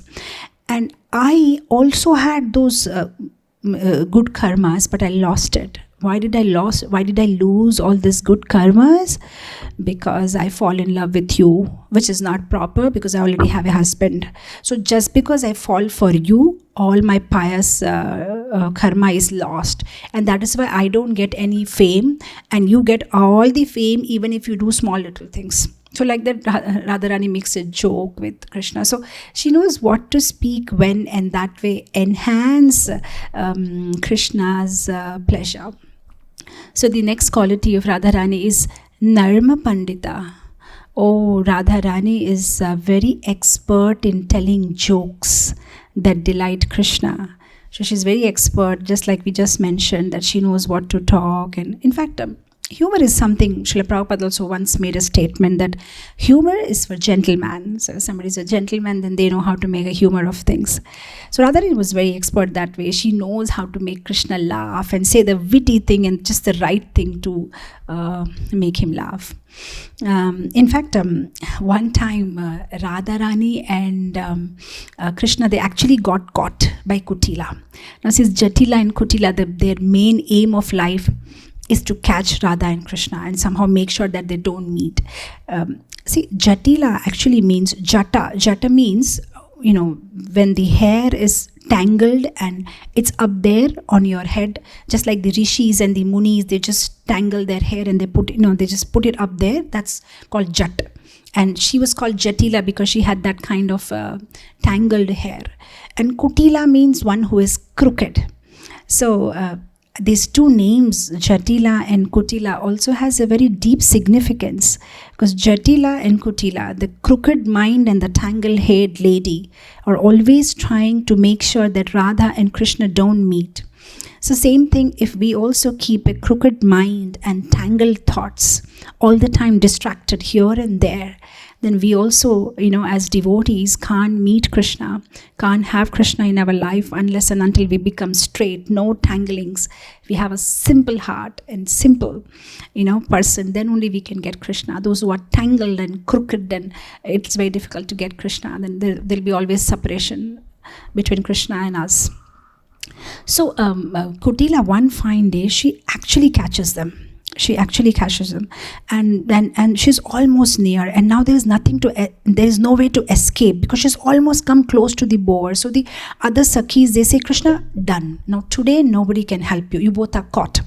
And I also had those good karmas, but I lost it. Why did I lose all this good karmas? Because I fall in love with you, which is not proper because I already have a husband. So just because I fall for you, all my pious karma is lost. And that is why I don't get any fame, and you get all the fame even if you do small little things. So like that, Radharani makes a joke with Krishna. So she knows what to speak when, and that way enhance Krishna's pleasure. So the next quality of Radharani is Narma Pandita. Oh, Radharani is very expert in telling jokes that delight Krishna. So she's very expert, just like we just mentioned, that she knows what to talk. And in fact, humor is something, Srila Prabhupada also once made a statement that humor is for gentlemen. So if somebody is a gentleman, then they know how to make a humor of things. So Radharani was very expert that way. She knows how to make Krishna laugh and say the witty thing and just the right thing to make him laugh. In fact, one time Radharani and Krishna, they actually got caught by Kutila. Now since Jatila and Kutila, their main aim of life is to catch Radha and Krishna and somehow make sure that they don't meet. Jatila actually means Jata. Jata means, when the hair is tangled and it's up there on your head, just like the rishis and the munis, they just tangle their hair and they just put it up there. That's called Jat. And she was called Jatila because she had that kind of tangled hair. And Kutila means one who is crooked. So these two names, Jatila and Kutila, also has a very deep significance, because Jatila and Kutila, the crooked mind and the tangle-haired lady, are always trying to make sure that Radha and Krishna don't meet. So same thing, if we also keep a crooked mind and tangled thoughts, all the time distracted here and there, then we also, as devotees, can't meet Krishna, can't have Krishna in our life unless and until we become straight, no tanglings. We have a simple heart and simple, person, then only we can get Krishna. Those who are tangled and crooked, and it's very difficult to get Krishna, then there'll be always separation between Krishna and us. So Kutila, one fine day, she actually catches them. And she's almost near, and now there is no way to escape, because she's almost come close to the boar. So the other Sakhis, they say, Krishna, done. Now today nobody can help you. You both are caught.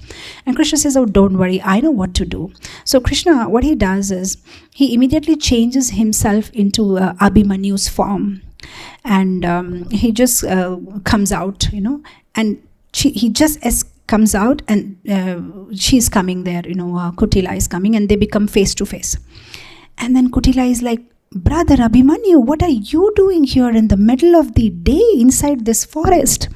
And Krishna says, oh, don't worry, I know what to do. So Krishna, what he does is, he immediately changes himself into Abhimanyu's form. And he just comes out, and he just comes out, and she's coming there, Kutila is coming, and they become face to face. And then Kutila is like, brother Abhimanyu, what are you doing here in the middle of the day inside this forest?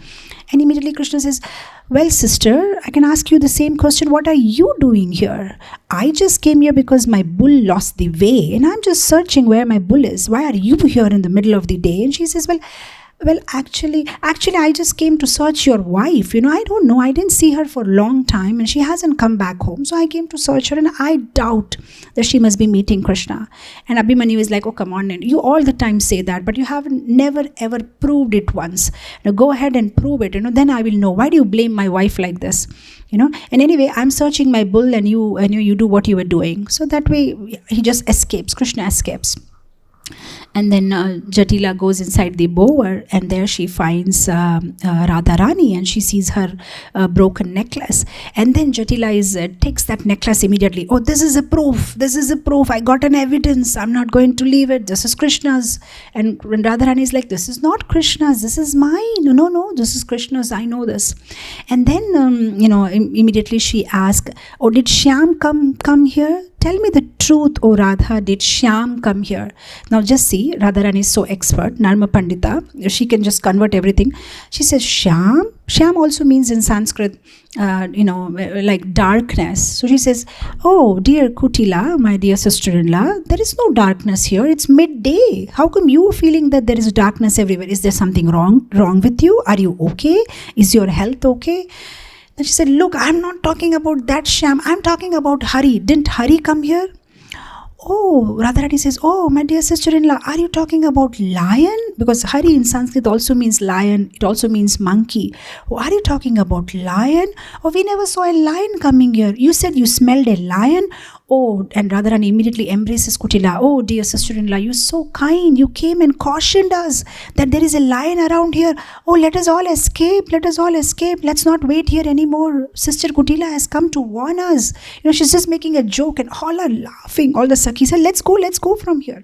And immediately Krishna says, well, sister, I can ask you the same question. What are you doing here? I just came here because my bull lost the way, and I'm just searching where my bull is. Why are you here in the middle of the day? And she says, well, actually, I just came to search your wife. I don't know. I didn't see her for a long time, and she hasn't come back home. So I came to search her, and I doubt that she must be meeting Krishna. And Abhimanyu is like, oh, come on. You all the time say that, but you haven't never ever proved it once. Now go ahead and prove it. Then I will know. Why do you blame my wife like this? And anyway, I'm searching my bull, and you do what you were doing. So that way he just escapes. Krishna escapes. And then Jatila goes inside the bower, and there she finds Radharani, and she sees her broken necklace. And then Jatila takes that necklace immediately. Oh, this is a proof. This is a proof. I got an evidence. I'm not going to leave it. This is Krishna's. And Radharani is like, this is not Krishna's. This is mine. No, this is Krishna's. I know this. And then, immediately she asks, oh, did Shyam come here? Tell me the truth, O Radha, did Shyam come here? Now just see, Radharani is so expert, Narma Pandita, she can just convert everything. She says, Shyam? Shyam also means in Sanskrit, like darkness. So she says, oh, dear Kutila, my dear sister-in-law, there is no darkness here. It's midday. How come you are feeling that there is darkness everywhere? Is there something wrong with you? Are you okay? Is your health okay? Then she said, look, I'm not talking about that Shyam. I'm talking about Hari. Didn't Hari come here? Oh, Radharani says, oh, my dear sister-in-law, are you talking about lion? Because Hari in Sanskrit also means lion. It also means monkey. Oh, are you talking about lion? Oh, we never saw a lion coming here. You said you smelled a lion? Oh, and Radharani immediately embraces Kutila. Oh, dear sister-in-law, you're so kind. You came and cautioned us that there is a lion around here. Oh, let us all escape. Let us all escape. Let's not wait here anymore. Sister Kutila has come to warn us. She's just making a joke, and all are laughing. All the Sakhis said, let's go from here.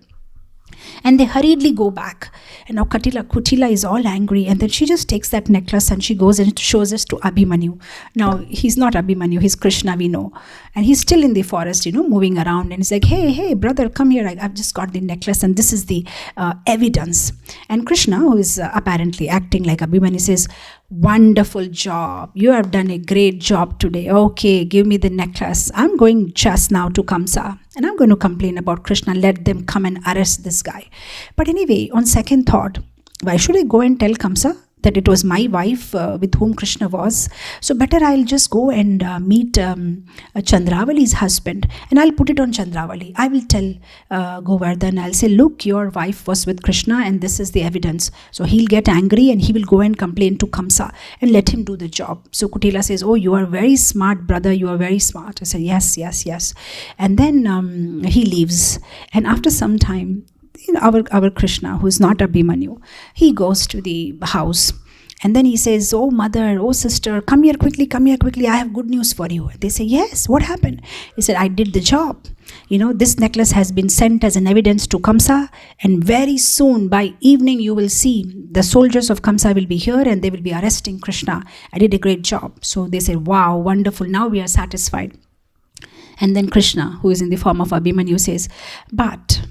And they hurriedly go back. And now Kutila is all angry. And then she just takes that necklace and she goes and shows it to Abhimanyu. Now, he's not Abhimanyu, he's Krishna, we know. And he's still in the forest, moving around. And he's like, hey, brother, come here. I've just got the necklace and this is the evidence. And Krishna, who is apparently acting like Abhimanyu, says, wonderful job. You have done a great job today. Okay, give me the necklace. I'm going just now to Kamsa. And I'm going to complain about Krishna. Let them come and arrest this guy. But anyway, on second thought, why should I go and tell Kamsa that it was my wife with whom Krishna was? So better I'll just go and meet Chandravali's husband, and I'll put it on Chandravali. I will tell Govardhan, I'll say, look, your wife was with Krishna and this is the evidence. So he'll get angry and he will go and complain to Kamsa and let him do the job. So Kutila says, oh, you are very smart, brother. You are very smart. I said, yes. And then he leaves. And after some time, our Krishna, who is not Abhimanyu, he goes to the house and then he says, oh mother, oh sister, come here quickly, I have good news for you. They say, yes, what happened? He said, I did the job. This necklace has been sent as an evidence to Kamsa, and very soon by evening you will see the soldiers of Kamsa will be here and they will be arresting Krishna. I did a great job. So they say, wow, wonderful, now we are satisfied. And then Krishna, who is in the form of Abhimanyu, says, but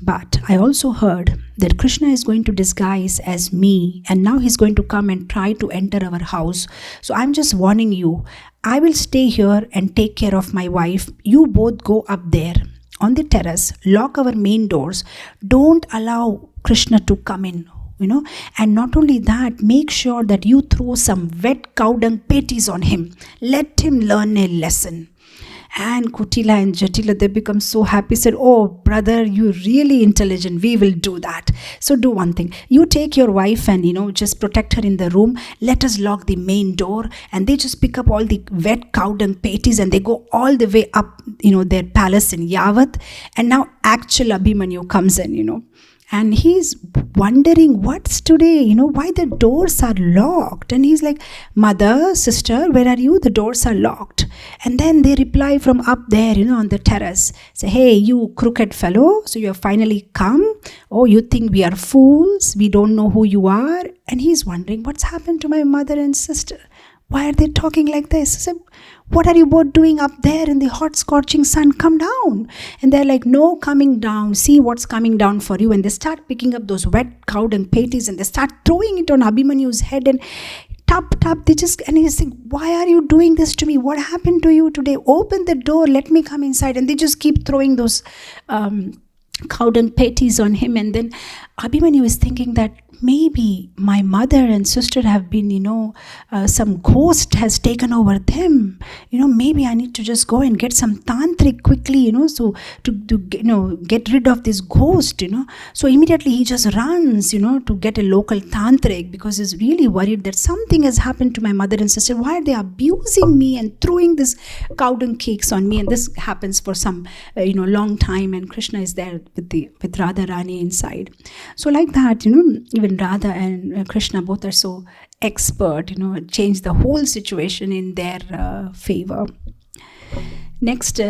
I also heard that Krishna is going to disguise as me, and now he's going to come and try to enter our house. So I'm just warning you, I will stay here and take care of my wife. You both go up there on the terrace, lock our main doors. Don't allow Krishna to come in. And not only that, make sure that you throw some wet cow dung patties on him. Let him learn a lesson. And Kutila and Jatila, they become so happy, said, oh brother, you're really intelligent, we will do that. So do one thing, you take your wife and just protect her in the room, let us lock the main door. And they just pick up all the wet cow dung patties and they go all the way up their palace in Yavat. And now actual Abhimanyu comes in, and he's wondering what's today, why the doors are locked. And he's like, mother, sister, where are you? The doors are locked. And then they reply from up there, on the terrace. Say, hey, you crooked fellow, so you have finally come. Oh, you think we are fools? We don't know who you are. And he's wondering, what's happened to my mother and sister? Why are they talking like this? I said, what are you both doing up there in the hot scorching sun? Come down. And they're like, no coming down. See what's coming down for you. And they start picking up those wet cow dung patties and they start throwing it on Abhimanyu's head and tap. And he's saying, why are you doing this to me? What happened to you today? Open the door. Let me come inside. And they just keep throwing those cow dung patties on him. And then Abhimanyu is thinking that maybe my mother and sister have been, some ghost has taken over them. Maybe I need to just go and get some tantric quickly, so to get rid of this ghost, So immediately he just runs, to get a local tantric, because he's really worried that something has happened to my mother and sister. Why are they abusing me and throwing this cow dung cakes on me? And this happens for some, long time, and Krishna is there with Radharani inside. So like that, even Radha and Krishna both are so expert, change the whole situation in their favor. Next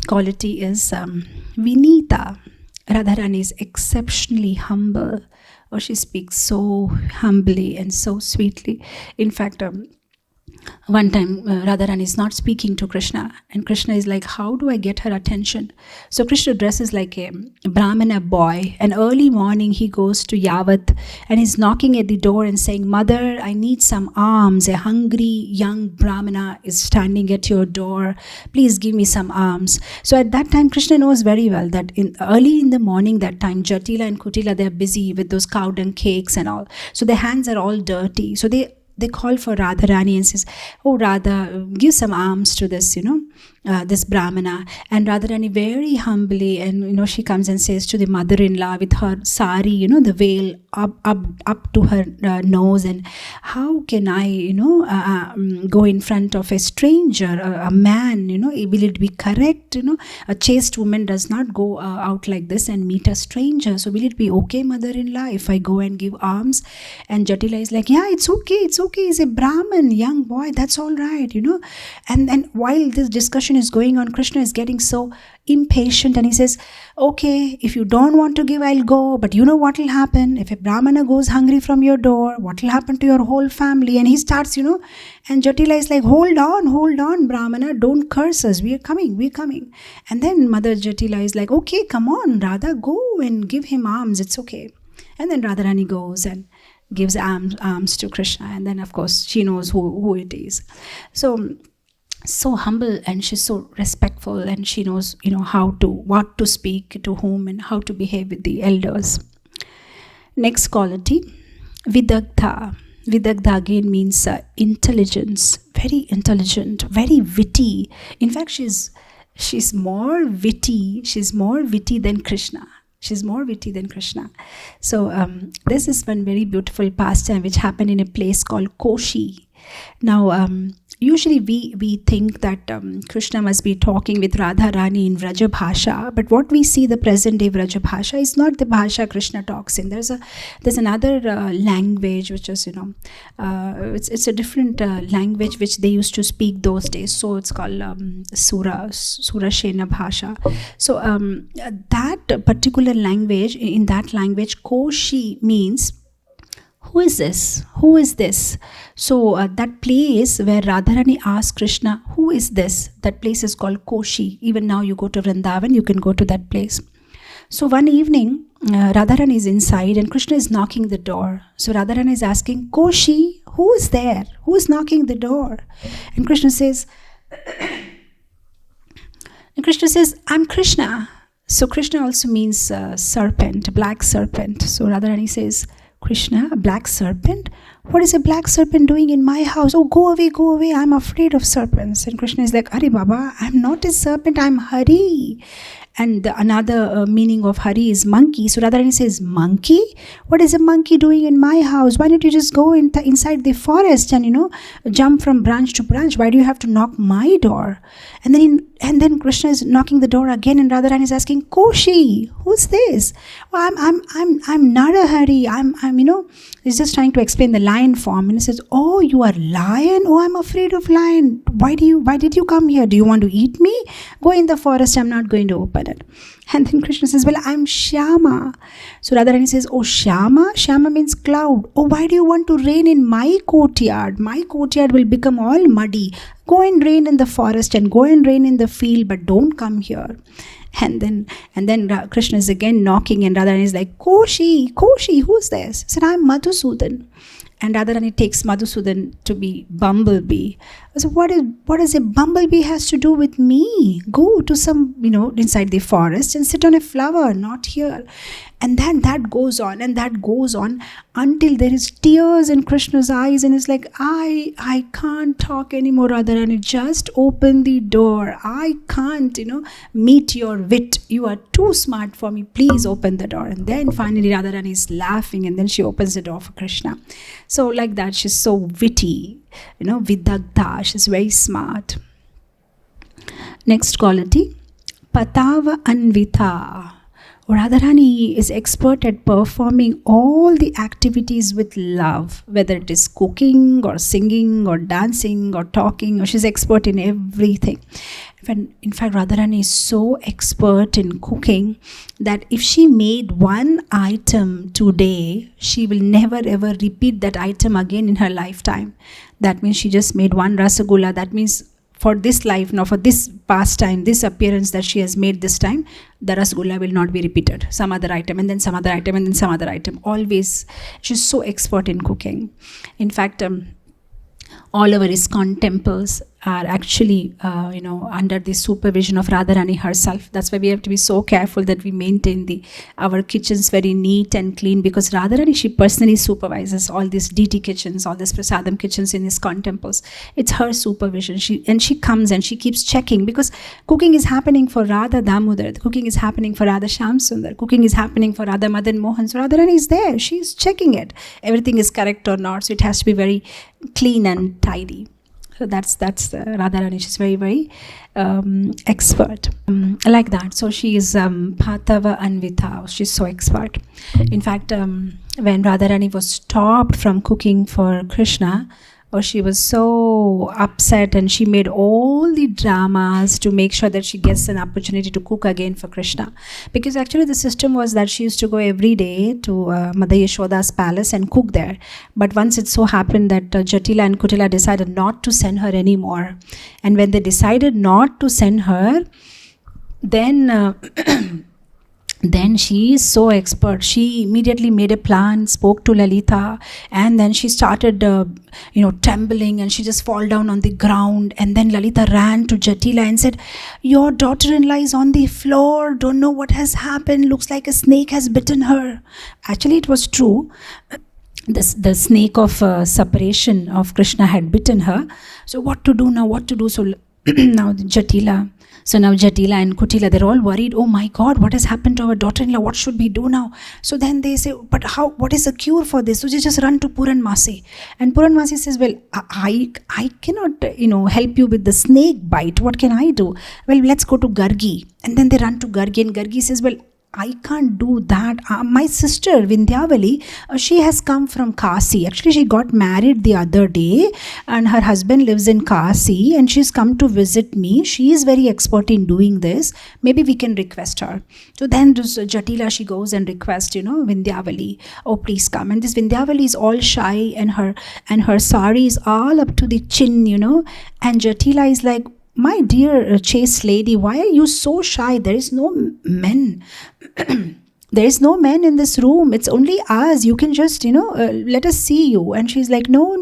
quality is Vinita. Radharani is exceptionally humble. She speaks so humbly and so sweetly. In fact, one time Radharani is not speaking to Krishna, and Krishna is like, how do I get her attention? So Krishna dresses like a Brahmana boy, and early morning he goes to Yavat and he's knocking at the door and saying, Mother, I need some alms. A hungry young Brahmana is standing at your door. Please give me some alms. So at that time Krishna knows very well that early in the morning, that time Jatila and Kutila, they're busy with those cow dung cakes and all. So their hands are all dirty. So they call for Radharani and says, oh Radha, give some alms to this, this Brahmana. And Radharani very humbly, and she comes and says to the mother-in-law with her sari, the veil up to her nose, and how can I, go in front of a stranger, a man, will it be correct? A chaste woman does not go out like this and meet a stranger. So will it be okay, mother-in-law, if I go and give alms? And Jatila is like, yeah, it's okay. He's a Brahmin, young boy, that's all right, And then while this discussion is going on, Krishna is getting so impatient, and he says, okay, if you don't want to give, I'll go, but you know what will happen? If a Brahmana goes hungry from your door, what will happen to your whole family? And he starts, and Jatila is like, hold on, Brahmana, don't curse us, we're coming. And then Mother Jatila is like, okay, come on, Radha, go and give him alms, it's okay. And then Radharani goes and gives alms to Krishna, and then of course she knows who it is. So humble, and she's so respectful, and she knows what to speak to whom and how to behave with the elders. Next quality, Vidagdha. Vidagdha again means intelligence, very intelligent, very witty. In fact, she's more witty. She's more witty than Krishna. So this is one very beautiful pastime which happened in a place called Koshi. Now, usually we think that Krishna must be talking with Radharani in Vraja Bhasha, but what we see the present day Vraja Bhasha is not the Bhasha Krishna talks in. There's another language which is it's a different language which they used to speak those days. So it's called Surashena Bhasha. So that particular language, in that language, Koshi means who is this? So that place where Radharani asks Krishna, who is this? That place is called Koshi. Even now you go to Vrindavan, you can go to that place. So one evening, Radharani is inside and Krishna is knocking the door. So Radharani is asking, Koshi, who is there? Who is knocking the door? And Krishna says, I'm Krishna. So Krishna also means serpent, black serpent. So Radharani says, Krishna, a black serpent? What is a black serpent doing in my house? Oh, go away, I'm afraid of serpents. And Krishna is like, Hari Baba, I'm not a serpent, I'm Hari. And another meaning of Hari is monkey. So Radharani says, monkey? What is a monkey doing in my house? Why don't you just go inside the forest and, jump from branch to branch? Why do you have to knock my door? And then Krishna is knocking the door again, and Radharani is asking, Koshi, who's this? Well, I'm Narahari. I'm he's just trying to explain the lion form. And he says, oh, you are lion? Oh, I'm afraid of lion. Why did you come here? Do you want to eat me? Go in the forest, I'm not going to open it. And then Krishna says, well, I'm Shyama. So Radharani says, oh, Shyama? Shyama means cloud. Oh, why do you want to rain in my courtyard? My courtyard will become all muddy. Go and rain in the forest and go and rain in the field, but don't come here. And then Krishna is again knocking, and Radharani is like, Koshi, who's this? He said, I'm Madhusudan. And Radharani takes Madhusudan to be bumblebee. I said, what does a bumblebee has to do with me? Go to some, inside the forest and sit on a flower, not here. And then that goes on and that goes on until there is tears in Krishna's eyes, and it's like, I can't talk anymore, Radharani. Just open the door. I can't, meet your wit. You are too smart for me. Please open the door. And then finally Radharani is laughing, and then she opens the door for Krishna. So like that, she's so witty, vidagdha. She's very smart. Next quality, Patava Anvita. Radharani is expert at performing all the activities with love, whether it is cooking or singing or dancing or talking, or she's expert in everything. In fact, Radharani is so expert in cooking that if she made one item today, she will never ever repeat that item again in her lifetime. That means she just made one rasagulla. That means for this life, now for this pastime, this appearance that she has made this time, the rasgulla will not be repeated. Some other item, and then some other item, and then some other item. Always, she's so expert in cooking. In fact, all our ISKCON temples are actually, under the supervision of Radharani herself. That's why we have to be so careful that we maintain our kitchens very neat and clean, because Radharani, she personally supervises all these DT kitchens, all these prasadam kitchens in ISKCON temples. It's her supervision. She comes and she keeps checking, because cooking is happening for Radha Damodar, the cooking is happening for Radha Shyamsundar, cooking is happening for Radha Madan Mohan. So Radharani is there. She's checking it. Everything is correct or not. So it has to be very clean and tidy. So that's Radharani. She's very, very expert. Like that. So she is Patava Anvita. She's so expert. In fact, when Radharani was stopped from cooking for Krishna, she was so upset, and she made all the dramas to make sure that she gets an opportunity to cook again for Krishna. Because actually the system was that she used to go every day to Mother Yashoda's palace and cook there. But once it so happened that Jatila and Kutila decided not to send her anymore. And when they decided not to send her, then then she is so expert. She immediately made a plan, spoke to Lalita, and then she started, trembling, and she just fall down on the ground. And then Lalita ran to Jatila and said, "Your daughter-in-law is on the floor. Don't know what has happened. Looks like a snake has bitten her." Actually, it was true. The snake of separation of Krishna had bitten her. So what to do now? What to do? So now Jatila and Kutila, they're all worried. Oh my God, what has happened to our daughter-in-law? What should we do now? So then they say, but what is the cure for this? So they just run to Puranmasi. And Puranmasi says, well, I cannot, help you with the snake bite. What can I do? Well, let's go to Gargi. And then they run to Gargi, and Gargi says, well, I can't do that. My sister Vindhyavali, she has come from Kasi. Actually, she got married the other day, and her husband lives in Kasi, and she's come to visit me. She is very expert in doing this. Maybe we can request her. So then Jatila, she goes and requests, Vindhyavali, oh please come. And this Vindhyavali is all shy, and her sari is all up to the chin, And Jatila is like, my dear chaste lady, why are you so shy? There is no men. There is no man in this room. It's only us. You can just, let us see you. And she's like, no.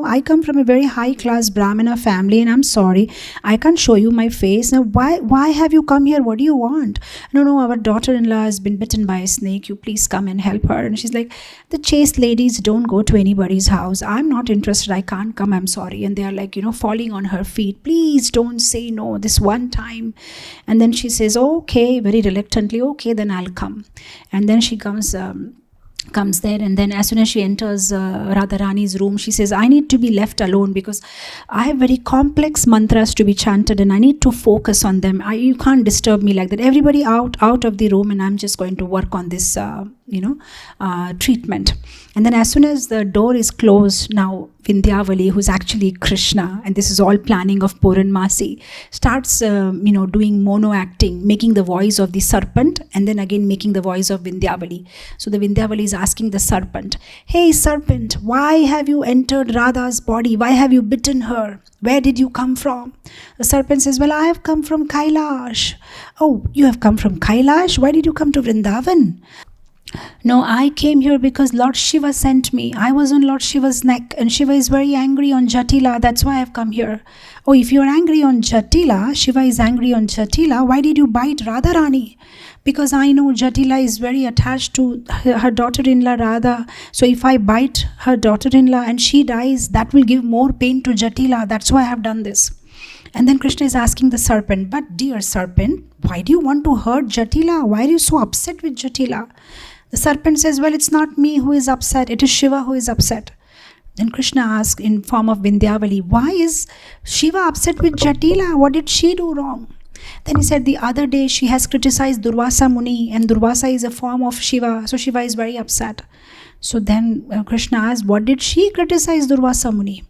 I come from a very high class Brahmana family, and I'm sorry, I can't show you my face. Now, why have you come here? What do you want? No, our daughter-in-law has been bitten by a snake. You please come and help her. And she's like, the chaste ladies don't go to anybody's house. I'm not interested. I can't come. I'm sorry. And they are like, falling on her feet. Please don't say no this one time. And then she says, okay, very reluctantly, okay, then I'll come. And then she comes there, and then as soon as she enters Radharani's room, she says, I need to be left alone because I have very complex mantras to be chanted, and I need to focus on them. You can't disturb me like that. Everybody out of the room, and I'm just going to work on this treatment. And then as soon as the door is closed, now Vindhyavali, who's actually Krishna, and this is all planning of Puranmasi, starts doing mono acting, making the voice of the serpent, and then again making the voice of Vindhyavali. So the Vindhyavali is asking the serpent, hey serpent, why have you entered Radha's body? Why have you bitten her? Where did you come from? The serpent says, well, I have come from Kailash. Oh, you have come from Kailash? Why did you come to Vrindavan? No, I came here because Lord Shiva sent me. I was on Lord Shiva's neck and Shiva is very angry on Jatila. That's why I've come here. Oh, if you're angry on Jatila, Shiva is angry on Jatila, why did you bite Radharani? Because I know Jatila is very attached to her daughter-in-law Radha. So if I bite her daughter-in-law and she dies, that will give more pain to Jatila. That's why I have done this. And then Krishna is asking the serpent, but dear serpent, why do you want to hurt Jatila? Why are you so upset with Jatila? The serpent says, well, it's not me who is upset. It is Shiva who is upset. Then Krishna asks in form of Vindhyavali, why is Shiva upset with Jatila? What did she do wrong? Then he said, the other day she has criticized Durvasa Muni, and Durvasa is a form of Shiva. So Shiva is very upset. So then Krishna asked, what did she criticize Durvasa Muni?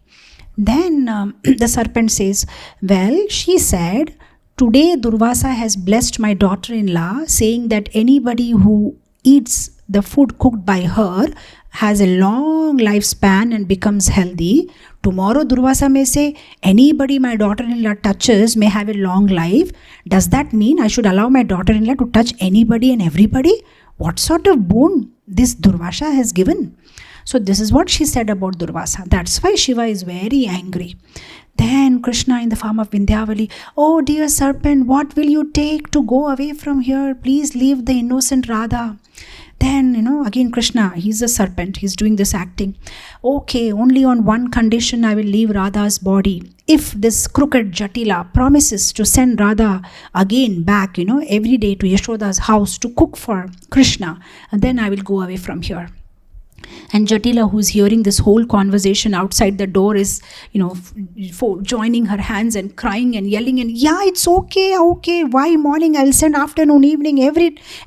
Then the serpent says, well, she said, today Durvasa has blessed my daughter-in-law, saying that anybody who eats the food cooked by her has a long lifespan and becomes healthy. Tomorrow Durvasa may say, anybody my daughter-in-law touches may have a long life. Does that mean I should allow my daughter-in-law to touch anybody and everybody? What sort of boon this Durvasa has given? So this is what she said about Durvasa. That's why Shiva is very angry. Then Krishna in the form of Vindhyavali, oh dear serpent, what will you take to go away from here? Please leave the innocent Radha. Then, again Krishna, he's a serpent, he's doing this acting. Okay, only on one condition I will leave Radha's body. If this crooked Jatila promises to send Radha again back, every day to Yashoda's house to cook for Krishna, and then I will go away from here. And Jatila, who's hearing this whole conversation outside the door, is, joining her hands and crying and yelling and, yeah, it's okay. Why morning? I'll send afternoon, evening,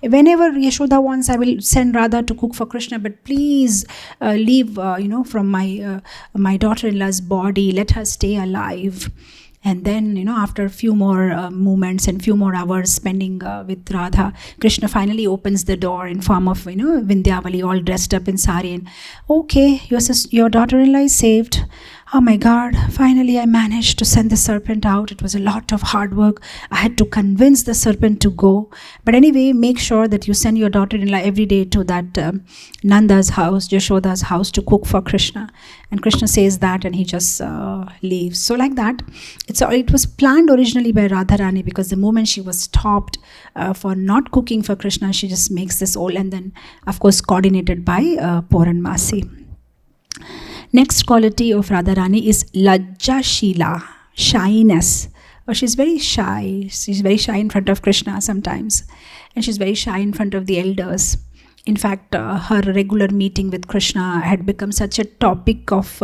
whenever Yashoda wants, I will send Radha to cook for Krishna. But please leave, from my daughter-in-law's body. Let her stay alive. And then, after a few more moments and few more hours spending with Radha, Krishna finally opens the door in form of, Vindhyavali, all dressed up in sari. And, okay, your daughter-in-law is saved. Oh my God, finally I managed to send the serpent out. It was a lot of hard work. I had to convince the serpent to go. But anyway, make sure that you send your daughter-in-law every day to that Nanda's house, Yashoda's house, to cook for Krishna. And Krishna says that and he just leaves. So like that, it was planned originally by Radharani, because the moment she was stopped for not cooking for Krishna, she just makes this all, and then of course coordinated by Purnamasi. Next quality of Radharani is Lajjashila, shyness. She's very shy. She's very shy in front of Krishna sometimes. And she's very shy in front of the elders. In fact, her regular meeting with Krishna had become such a topic of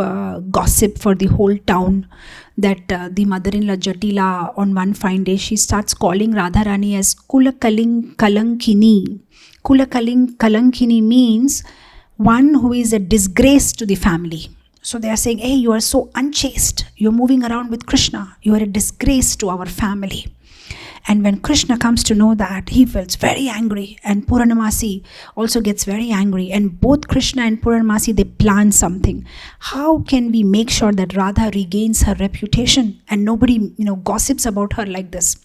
gossip for the whole town that the mother-in-law Jatila, on one fine day, she starts calling Radharani as Kulakaling Kalankini. Kulakaling Kalankini means one who is a disgrace to the family. So they are saying, hey, you are so unchaste. You're moving around with Krishna. You are a disgrace to our family. And when Krishna comes to know that, he feels very angry. And Purnamasi also gets very angry. And both Krishna and Purnamasi, they plan something. How can we make sure that Radha regains her reputation and nobody, gossips about her like this?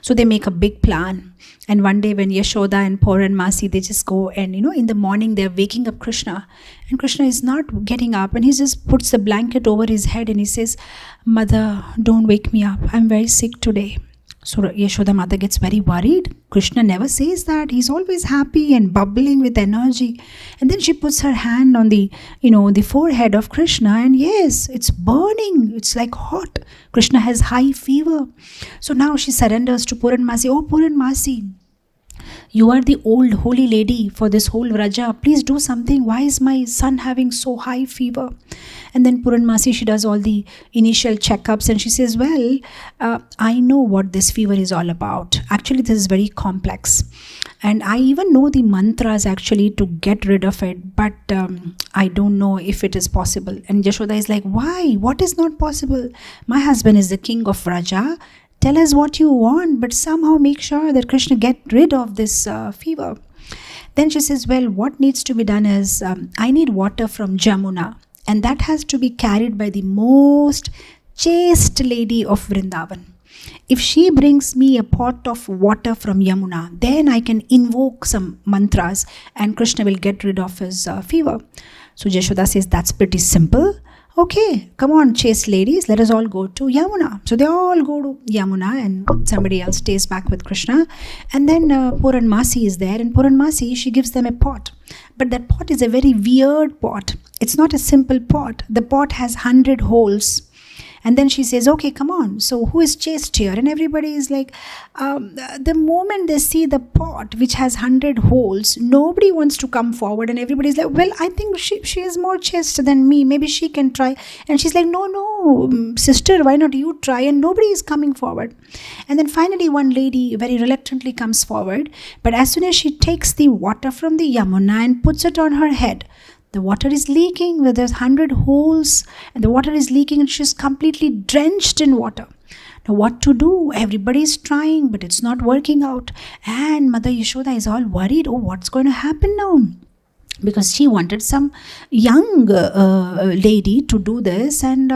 So they make a big plan. And one day when Yashoda and Purnamasi, they just go and, in the morning they're waking up Krishna. And Krishna is not getting up. And he just puts the blanket over his head and he says, Mother, don't wake me up. I'm very sick today. So Yashoda mother gets very worried. Krishna never says that. He's always happy and bubbling with energy. And then she puts her hand on the, the forehead of Krishna, and yes, it's burning. It's like hot. Krishna has high fever. So now she surrenders to Purnamasi. Oh, Purnamasi, you are the old holy lady for this whole Vraja. Please do something. Why is my son having so high fever? And then Purnamasi, she does all the initial checkups and she says, well, I know what this fever is all about. Actually, this is very complex. And I even know the mantras actually to get rid of it, but I don't know if it is possible. And Yashoda is like, why? What is not possible? My husband is the king of Vraja. Tell us what you want, but somehow make sure that Krishna get rid of this fever. Then she says, well, what needs to be done is, I need water from Jamuna. And that has to be carried by the most chaste lady of Vrindavan. If she brings me a pot of water from Yamuna, then I can invoke some mantras and Krishna will get rid of his fever. So Yashoda says, that's pretty simple. Okay, come on, chaste ladies, let us all go to Yamuna. So they all go to Yamuna and somebody else stays back with Krishna. And then Puranmasi is there, and Puranmasi, she gives them a pot. But that pot is a very weird pot. It's not a simple pot. The pot has 100 holes. And then she says, okay, come on. So who is chaste here? And everybody is like, the moment they see the pot which has 100 holes, nobody wants to come forward. And everybody's like, well, I think she is more chaste than me. Maybe she can try. And she's like, no, sister, why not you try? And nobody is coming forward. And then finally one lady very reluctantly comes forward. But as soon as she takes the water from the Yamuna and puts it on her head, the water is leaking, there's 100 holes and the water is leaking and she's completely drenched in water. Now what to do? Everybody is trying, but it's not working out. And Mother Yashoda is all worried, oh, what's going to happen now? Because she wanted some young lady to do this and,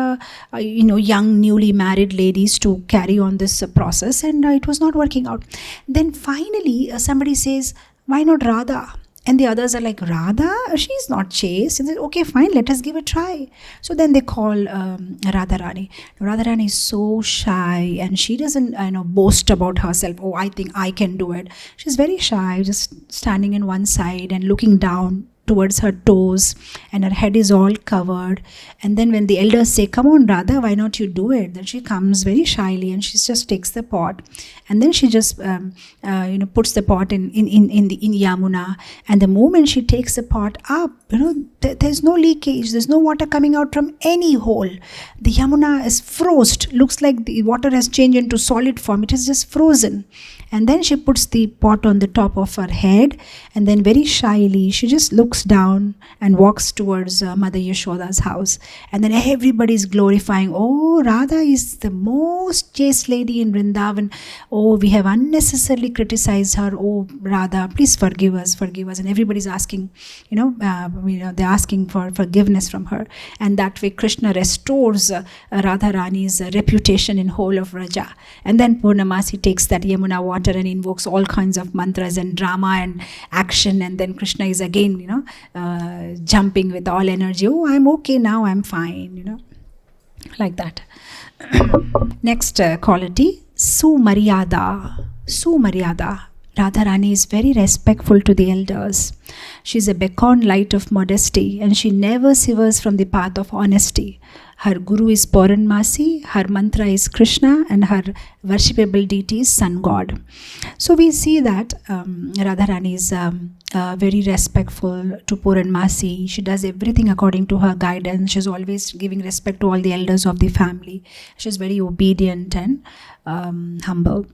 young newly married ladies to carry on this process, and it was not working out. Then finally somebody says, why not Radha? And the others are like, Radha? She's not chaste. And they say, okay, fine, let us give a try. So then they call Radharani. Radharani is so shy and she doesn't boast about herself. Oh, I think I can do it. She's very shy, just standing in one side and looking down towards her toes, and her head is all covered. And then when the elders say, come on Radha, why not you do it? Then she comes very shyly and she just takes the pot, and then she just puts the pot in Yamuna. And the moment she takes the pot up, there's no leakage, there's no water coming out from any hole. The Yamuna is frozen, looks like the water has changed into solid form. It is just frozen. And then she puts the pot on the top of her head, and then very shyly she just looks down and walks towards Mother Yashoda's house. And then everybody is glorifying, oh, Radha is the most chaste lady in Vrindavan. Oh, we have unnecessarily criticized her. Oh, Radha, please forgive us. And everybody's asking, they're asking for forgiveness from her. And that way Krishna restores Radharani's reputation in whole of Vraja. And then Purnamasi takes that Yamuna water and invokes all kinds of mantras and drama and action, and then Krishna is again jumping with all energy. Oh, I'm okay now, I'm fine, like that. Next quality, Sumaryada. Radharani is very respectful to the elders. She's a beacon light of modesty, and she never severs from the path of honesty. Her guru is Puranmasi, her mantra is Krishna, and her worshipable deity is Sun God. So we see that Radharani is very respectful to Puranmasi. She does everything according to her guidance. She's always giving respect to all the elders of the family. She's very obedient and humble.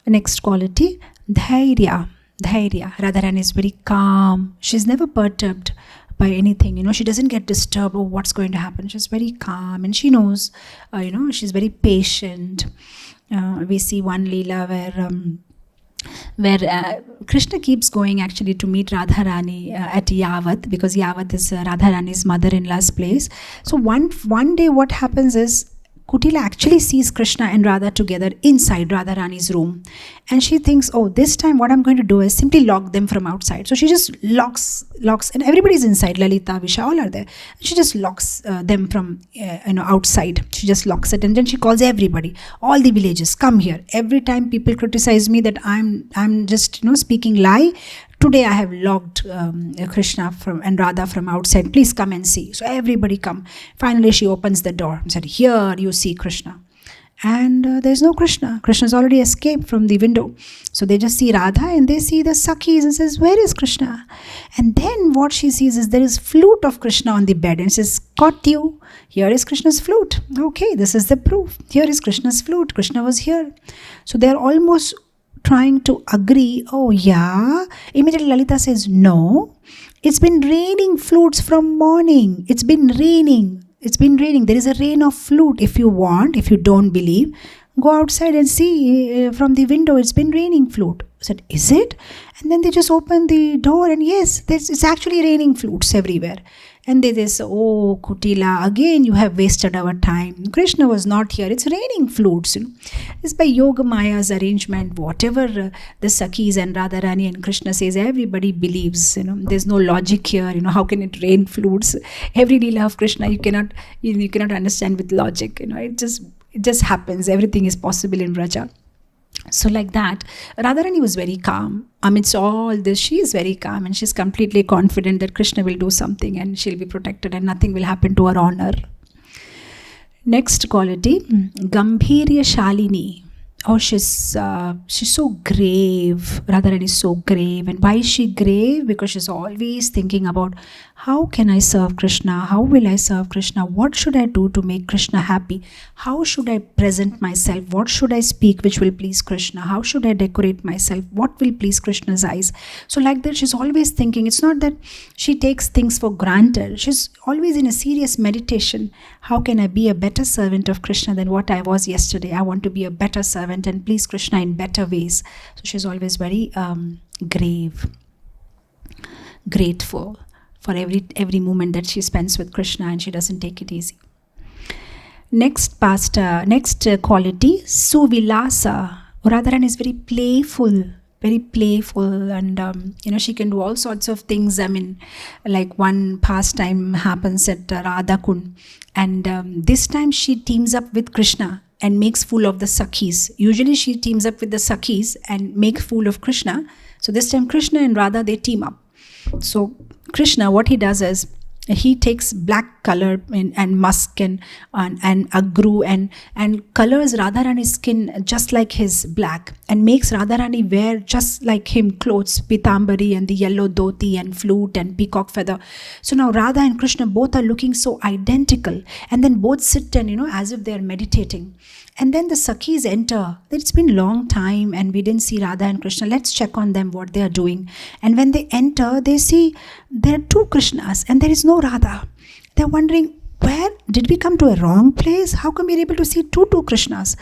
Next quality, Dhairya. Radharani is very calm. She's never perturbed by anything. She doesn't get disturbed. Oh, what's going to happen? She's very calm, and she knows, she's very patient. We see one Leela where Krishna keeps going actually to meet Radharani at Yavat, because Yavat is Radharani's mother-in-law's place. So one day what happens is, Kutila actually sees Krishna and Radha together inside Radharani's room. And she thinks, oh, this time what I'm going to do is simply lock them from outside. So she just locks, and everybody's inside. Lalita, Visha, all are there. And she just locks them from outside. She just locks it, and then she calls everybody, all the villagers, come here. Every time people criticize me that I'm just speaking lie, today I have locked Krishna and Radha from outside. Please come and see. So everybody come. Finally she opens the door and said, here you see Krishna. And there's no Krishna. Krishna's already escaped from the window. So they just see Radha and they see the Sakhis and says, where is Krishna? And then what she sees is there is flute of Krishna on the bed, and says, caught you. Here is Krishna's flute. Okay, this is the proof. Here is Krishna's flute. Krishna was here. So they're almost trying to agree. Oh yeah. Immediately Lalita says, no, it's been raining flutes from morning. It's been raining. There is a rain of flute. If you want, if you don't believe, go outside and see from the window. It's been raining flute. I said, is it? And then they just open the door, and yes, it's actually raining flutes everywhere. And they say, oh, Kutila, again you have wasted our time. Krishna was not here. It's raining flutes. It's by Yoga Maya's arrangement. Whatever the Sakhis and Radharani and Krishna says, everybody believes. There's no logic here. How can it rain flutes? Every Leela of Krishna you cannot understand with logic. It just happens. Everything is possible in Vraja. So like that, Radharani was very calm. Amidst all this, she is very calm and she's completely confident that Krishna will do something and she'll be protected and nothing will happen to her honor. Next quality, Gambhirya Shalini. Oh, she's so grave. Radharani is so grave. And why is she grave? Because she's always thinking about, how can I serve Krishna? How will I serve Krishna? What should I do to make Krishna happy? How should I present myself? What should I speak which will please Krishna? How should I decorate myself? What will please Krishna's eyes? So like that, she's always thinking. It's not that she takes things for granted. She's always in a serious meditation. How can I be a better servant of Krishna than what I was yesterday? I want to be a better servant and please Krishna in better ways. So she's always very grave, grateful for every moment that she spends with Krishna, and she doesn't take it easy. Next quality, Suvilasa. Radharani is very playful, and she can do all sorts of things. Like one pastime happens at Radhakund, and this time she teams up with Krishna and makes fool of the Sakhis. Usually she teams up with the Sakhis and make fool of Krishna. So this time Krishna and Radha, they team up. So Krishna, what he does is, he takes black color and musk and agru and colors Radharani's skin just like his black, and makes Radharani wear just like him clothes, pitambari and the yellow dhoti and flute and peacock feather. So now Radha and Krishna both are looking so identical, and then both sit and as if they are meditating. And then the Sakhis enter. It's been a long time and we didn't see Radha and Krishna. Let's check on them, what they are doing. And when they enter, they see there are two Krishnas and there is no Radha. They're wondering, where did we come to a wrong place? How come we're able to see two Krishnas?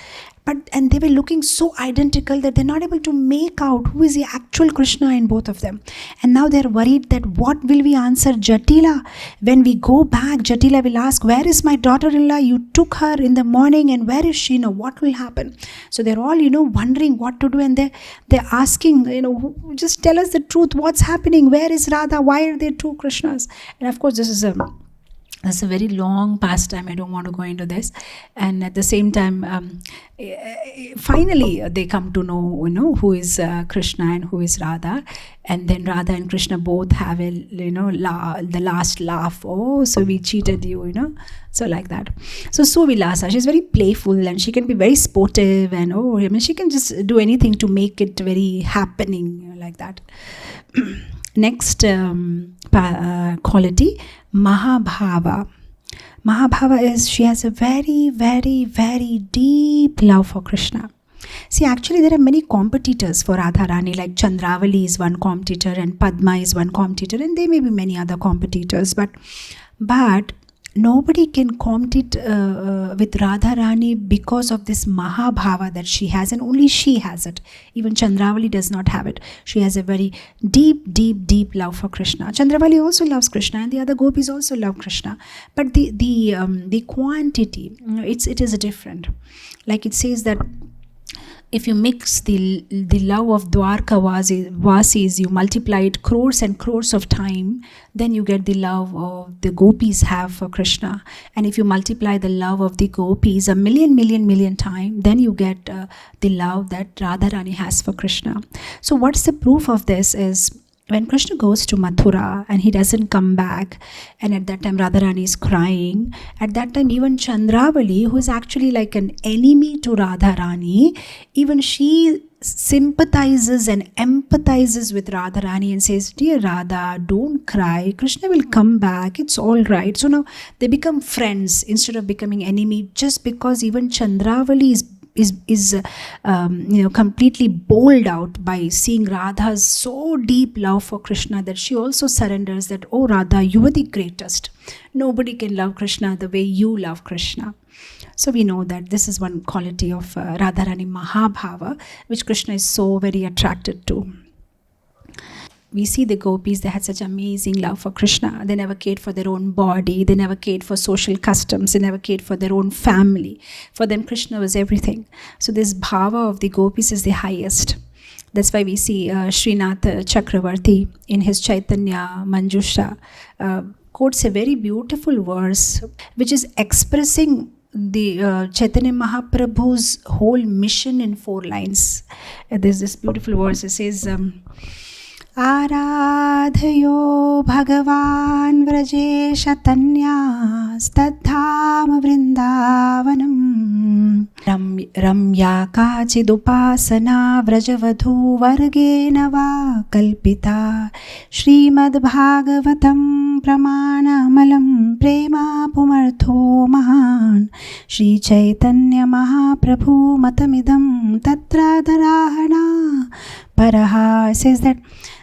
And they were looking so identical that they're not able to make out who is the actual Krishna in both of them. And now they're worried that what will we answer Jatila? When we go back, Jatila will ask, where is my daughter-in-law? You took her in the morning and where is she? What will happen? So they're all, wondering what to do, and they're asking, just tell us the truth. What's happening? Where is Radha? Why are there two Krishnas? And of course, that's a very long pastime. I don't want to go into this. And at the same time, finally they come to know, who is Krishna and who is Radha. And then Radha and Krishna both have the last laugh. Oh, so we cheated you, So like that. So Suvilasa, she's very playful and she can be very sportive, and she can just do anything to make it very happening, like that. Next quality, Mahabhava. Mahabhava is, she has a very, very, very deep love for Krishna. See, actually there are many competitors for Radharani, like Chandravali is one competitor and Padma is one competitor, and there may be many other competitors, but nobody can compete with Radharani because of this Mahabhava that she has, and only she has it. Even Chandravali does not have it. She has a very deep, deep, deep love for Krishna. Chandravali also loves Krishna, and the other gopis also love Krishna. But the quantity, it is different. Like it says that if you mix the love of Dwarka Vasis, you multiply it crores and crores of time, then you get the love of the gopis have for Krishna. And if you multiply the love of the gopis a million time, then you get the love that Radharani has for Krishna. So what's the proof of this is, when Krishna goes to Mathura and he doesn't come back, and at that time Radharani is crying, at that time even Chandravali, who is actually like an enemy to Radharani, even she sympathizes and empathizes with Radharani and says, dear Radha, don't cry, Krishna will come back, it's all right. So now they become friends instead of becoming enemy, just because even Chandravali is completely bowled out by seeing Radha's so deep love for Krishna that she also surrenders that, oh Radha, you are the greatest. Nobody can love Krishna the way you love Krishna. So we know that this is one quality of Radharani Mahabhava, which Krishna is so very attracted to. we see the gopis, they had such amazing love for Krishna. They never cared for their own body. They never cared for social customs. They never cared for their own family. For them, Krishna was everything. So this bhava of the gopis is the highest. That's why we see Srinath Chakravarti in his Chaitanya Manjusha quotes a very beautiful verse which is expressing the Chaitanya Mahaprabhu's whole mission in 4 lines. There's this beautiful verse. It says, Aradhayo Bhagavan Vrajesha Tanyas Tadham Vrindavanam Ramya Kachidupasana Vrajavadhu Vargena Va Kalpita Srimad Bhagavatam Pramana Malam Prema Pumartho Mahan Shri Chaitanya Mahaprabhu Matamidam Tatra Dharahana Paraha. Says that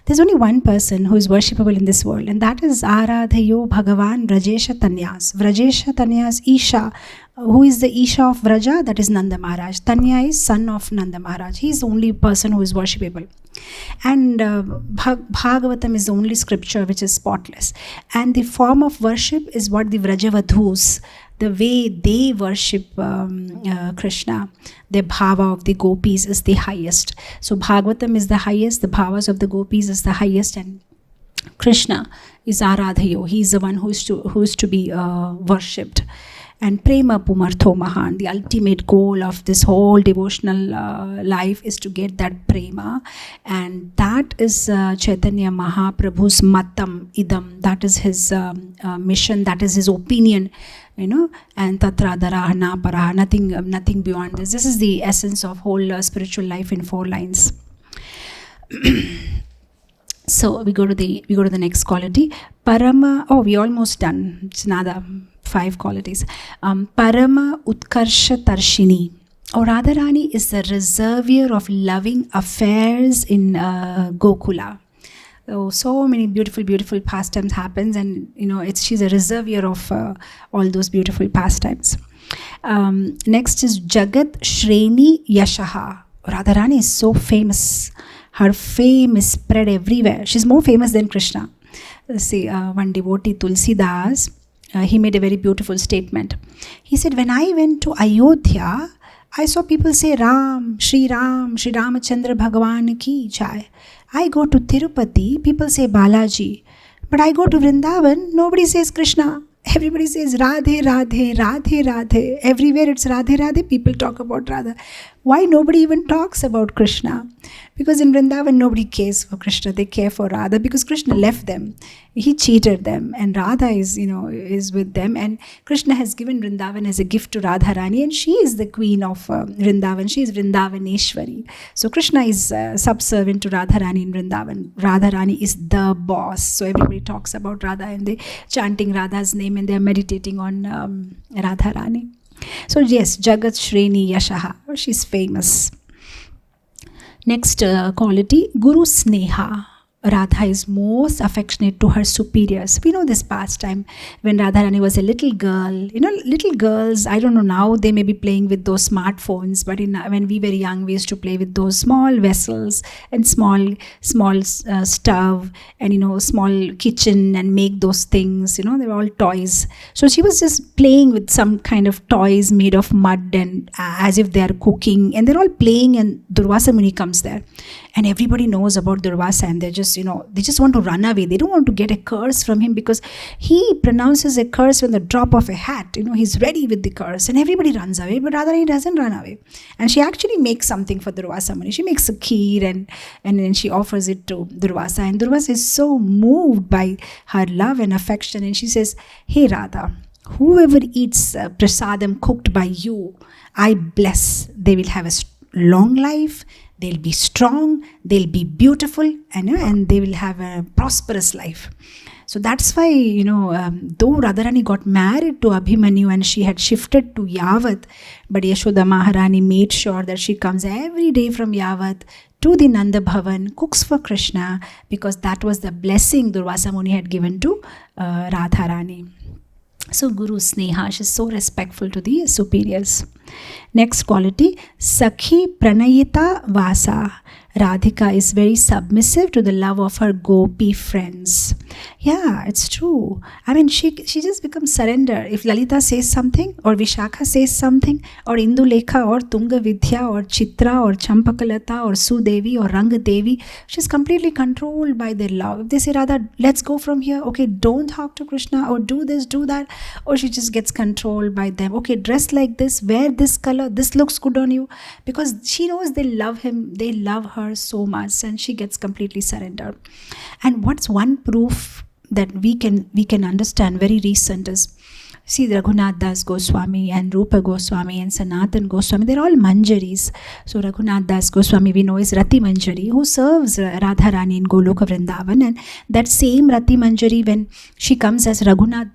there's only one person who is worshipable in this world, and that is Aradhayo Bhagavan Vrajesha Tanyas. Vrajesha Tanyas Isha. Who is the Isha of Vraja? That is Nanda Maharaj. Tanya is son of Nanda Maharaj. He is the only person who is worshipable. And Bhagavatam is the only scripture which is spotless. And the form of worship is what the Vrajavadhus, the way they worship Krishna, the bhava of the gopis is the highest. So Bhagavatam is the highest, the bhavas of the gopis is the highest, and Krishna is Aradhayo. He is the one who is to be worshipped. And Prema Pumartho Mahan, the ultimate goal of this whole devotional life is to get that prema, and that is Chaitanya Mahaprabhu's matam idam. That is his mission, that is his opinion, and tatra dharahana paraha, nothing beyond this. This is the essence of whole spiritual life in 4 lines. So we go to the next quality. Parama. Oh, we almost done. It's another 5 qualities. Parama Utkarsha Tarshini. Radharani is the reservoir of loving affairs in Gokula. So many beautiful pastimes happens, and she's a reservoir of all those beautiful pastimes. Next is Jagat Shreni Yashaha. Radharani is so famous. Her fame is spread everywhere. She's more famous than Krishna. See, one devotee, Tulsidas, he made a very beautiful statement. He said, when I went to Ayodhya, I saw people say Ram, Sri Ramachandra Bhagavan ki jai. I go to Tirupati, people say Balaji. But I go to Vrindavan, nobody says Krishna. Everybody says Radhe, Radhe, Radhe, Radhe. Everywhere it's Radhe, Radhe, people talk about Radha. Why nobody even talks about Krishna? Because in Vrindavan nobody cares for Krishna, they care for Radha because Krishna left them. He cheated them, and Radha is with them, and Krishna has given Vrindavan as a gift to Radharani, and she is the queen of Vrindavan. She is Vrindavaneshwari. So Krishna is subservient to Radharani in Vrindavan. Radharani is the boss. So everybody talks about Radha, and they chanting Radha's name, and they are meditating on Radharani. So yes, Jagat Shreni Yashaha, she's famous. Next quality, Guru Sneha. Radha is most affectionate to her superiors. We know this pastime when Radharani was a little girl. Little girls, I don't know now, they may be playing with those smartphones, but when we were young, we used to play with those small vessels and small stove and, small kitchen and make those things, they were all toys. So she was just playing with some kind of toys made of mud and as if they are cooking, and they're all playing, and Durvasa Muni comes there. And everybody knows about Durvasa, and they just want to run away. They don't want to get a curse from him because he pronounces a curse with the drop of a hat. He's ready with the curse, and everybody runs away, but Radharani doesn't run away. And she actually makes something for Durvasa Muni. She makes a kheer and then she offers it to Durvasa. And Durvasa is so moved by her love and affection, and she says, "Hey Radha, whoever eats prasadam cooked by you, I bless. They will have a long life. They'll be strong, they'll be beautiful, and they will have a prosperous life." So that's why, though Radharani got married to Abhimanyu and she had shifted to Yavat, but Yashoda Maharani made sure that she comes every day from Yavat to the Nanda Bhavan, cooks for Krishna, because that was the blessing Durvasa Muni had given to Radharani. So Guru Sneha, she's so respectful to the superiors. Next quality, Sakhi Pranayita Vasa. Radhika is very submissive to the love of her gopi friends. Yeah, it's true. I mean, she just becomes surrender. If Lalita says something, or Vishakha says something, or Indulekha, or Tunga Vidya, or Chitra, or Champakalata, or Sudevi, or Ranga Devi, she's completely controlled by their love. If they say, Radha, let's go from here. Okay, don't talk to Krishna, or do this, do that. Or she just gets controlled by them. Okay, dress like this, wear this color, this looks good on you. Because she knows they love him, they love her so much, and she gets completely surrendered. And what's one proof that we can understand very recent is, see, Raghunath Das Goswami and Rupa Goswami and Sanatan Goswami, they're all Manjaris. So Raghunath Das Goswami, we know, is Rati Manjari, who serves Radharani in Goloka Vrindavan. And that same Rati Manjari, when she comes as Raghunath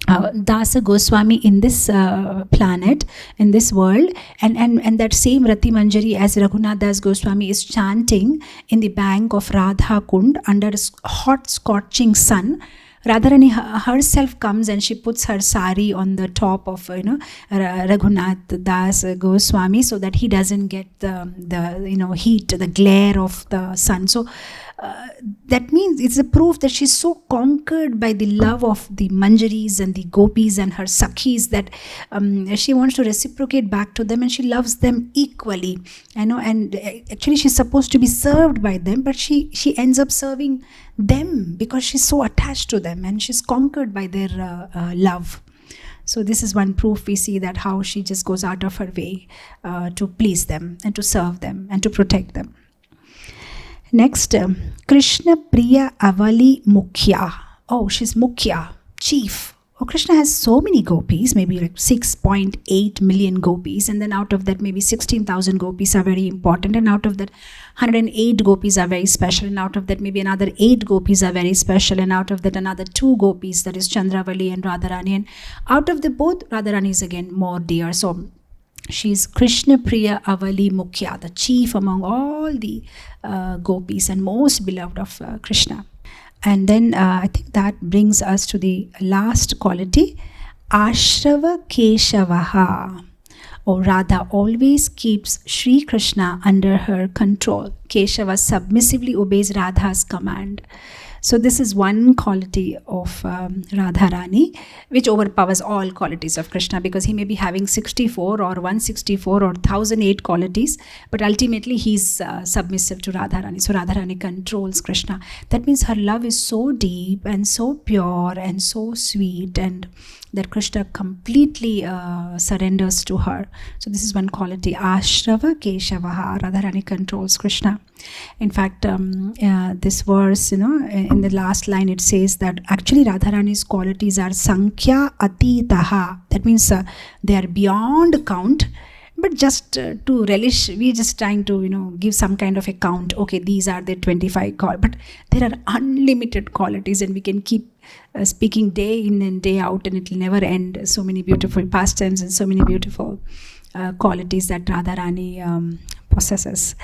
Dasa Goswami in this planet, in this world, and that same Rati Manjari as Raghunath Das Goswami is chanting in the bank of Radha Kund under a hot scorching sun. Radharani herself comes and she puts her sari on the top of Raghunath Das Goswami, so that he doesn't get the heat, the glare of the sun. So that means it's a proof that she's so conquered by the love of the Manjaris and the Gopis and her Sakhis that she wants to reciprocate back to them, and she loves them equally. And actually she's supposed to be served by them, but she ends up serving them because she's so attached to them and she's conquered by their love. So this is one proof we see that how she just goes out of her way to please them and to serve them and to protect them. Next, Krishna Priya Avali Mukhya. Oh, she's Mukhya, chief. Oh, Krishna has so many gopis, maybe like 6.8 million gopis, and then out of that maybe 16,000 gopis are very important, and out of that 108 gopis are very special, and out of that maybe another 8 gopis are very special, and out of that another 2 gopis, that is Chandravali and Radharani, and out of the both, Radharani is again more dear. So she's Krishna Priya Avali Mukhya, the chief among all the gopis and most beloved of Krishna. And then I think that brings us to the last quality, Ashrava Keshavaha. Oh, Radha always keeps Sri Krishna under her control. Keshava submissively obeys Radha's command. So this is one quality of Radharani, which overpowers all qualities of Krishna, because he may be having 64 or 164 or 1008 qualities, but ultimately he's submissive to Radharani. So Radharani controls Krishna. That means her love is so deep and so pure and so sweet, and that Krishna completely surrenders to her. So this is one quality, Ashrava Keshavaha. Radharani controls Krishna. In fact, this verse, in the last line it says that actually Radharani's qualities are Sankhya Atitaha. That means they are beyond count. But just to relish, we're just trying to, give some kind of a count. Okay, these are the 25 qualities. But there are unlimited qualities, and we can keep speaking day in and day out, and it will never end. So many beautiful pastimes and so many beautiful qualities that Radharani possesses.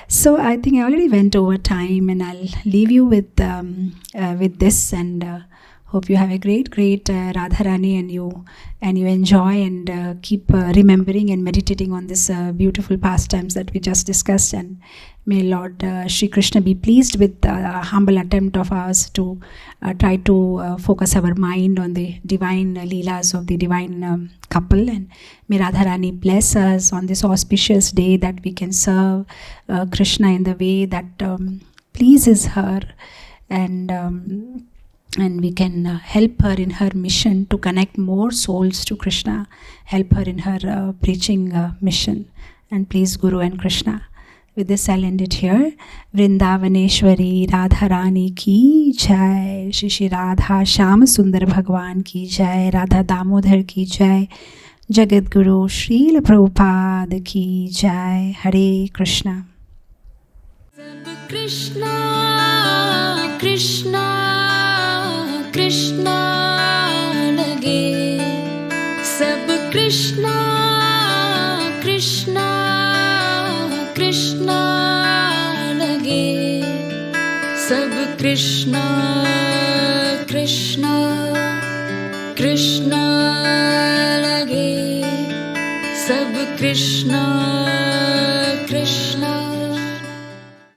So I think I already went over time, and I'll leave you with this, and hope you have a great Radharani, and you enjoy and keep remembering and meditating on this beautiful pastimes that we just discussed. And may Lord Shri Krishna be pleased with the humble attempt of ours to try to focus our mind on the divine leelas of the divine couple. And may Radharani bless us on this auspicious day that we can serve Krishna in the way that pleases her, and we can help her in her mission to connect more souls to Krishna, help her in her preaching mission, and please Guru and Krishna. With this, I'll end it here. Vrindavaneshwari Radharani ki jai. Shri Shri Radha Shyama Sundar Bhagwan ki jai. Radha Damodhar ki jai. Jagat Guru Srila Prabhupada ki jai. Hare Krishna. Krishna, Krishna, Krishna lage. Sab Krishna, Krishna, Krishna lage. Sab Krishna, Krishna, Krishna लगे, सब कृष्णा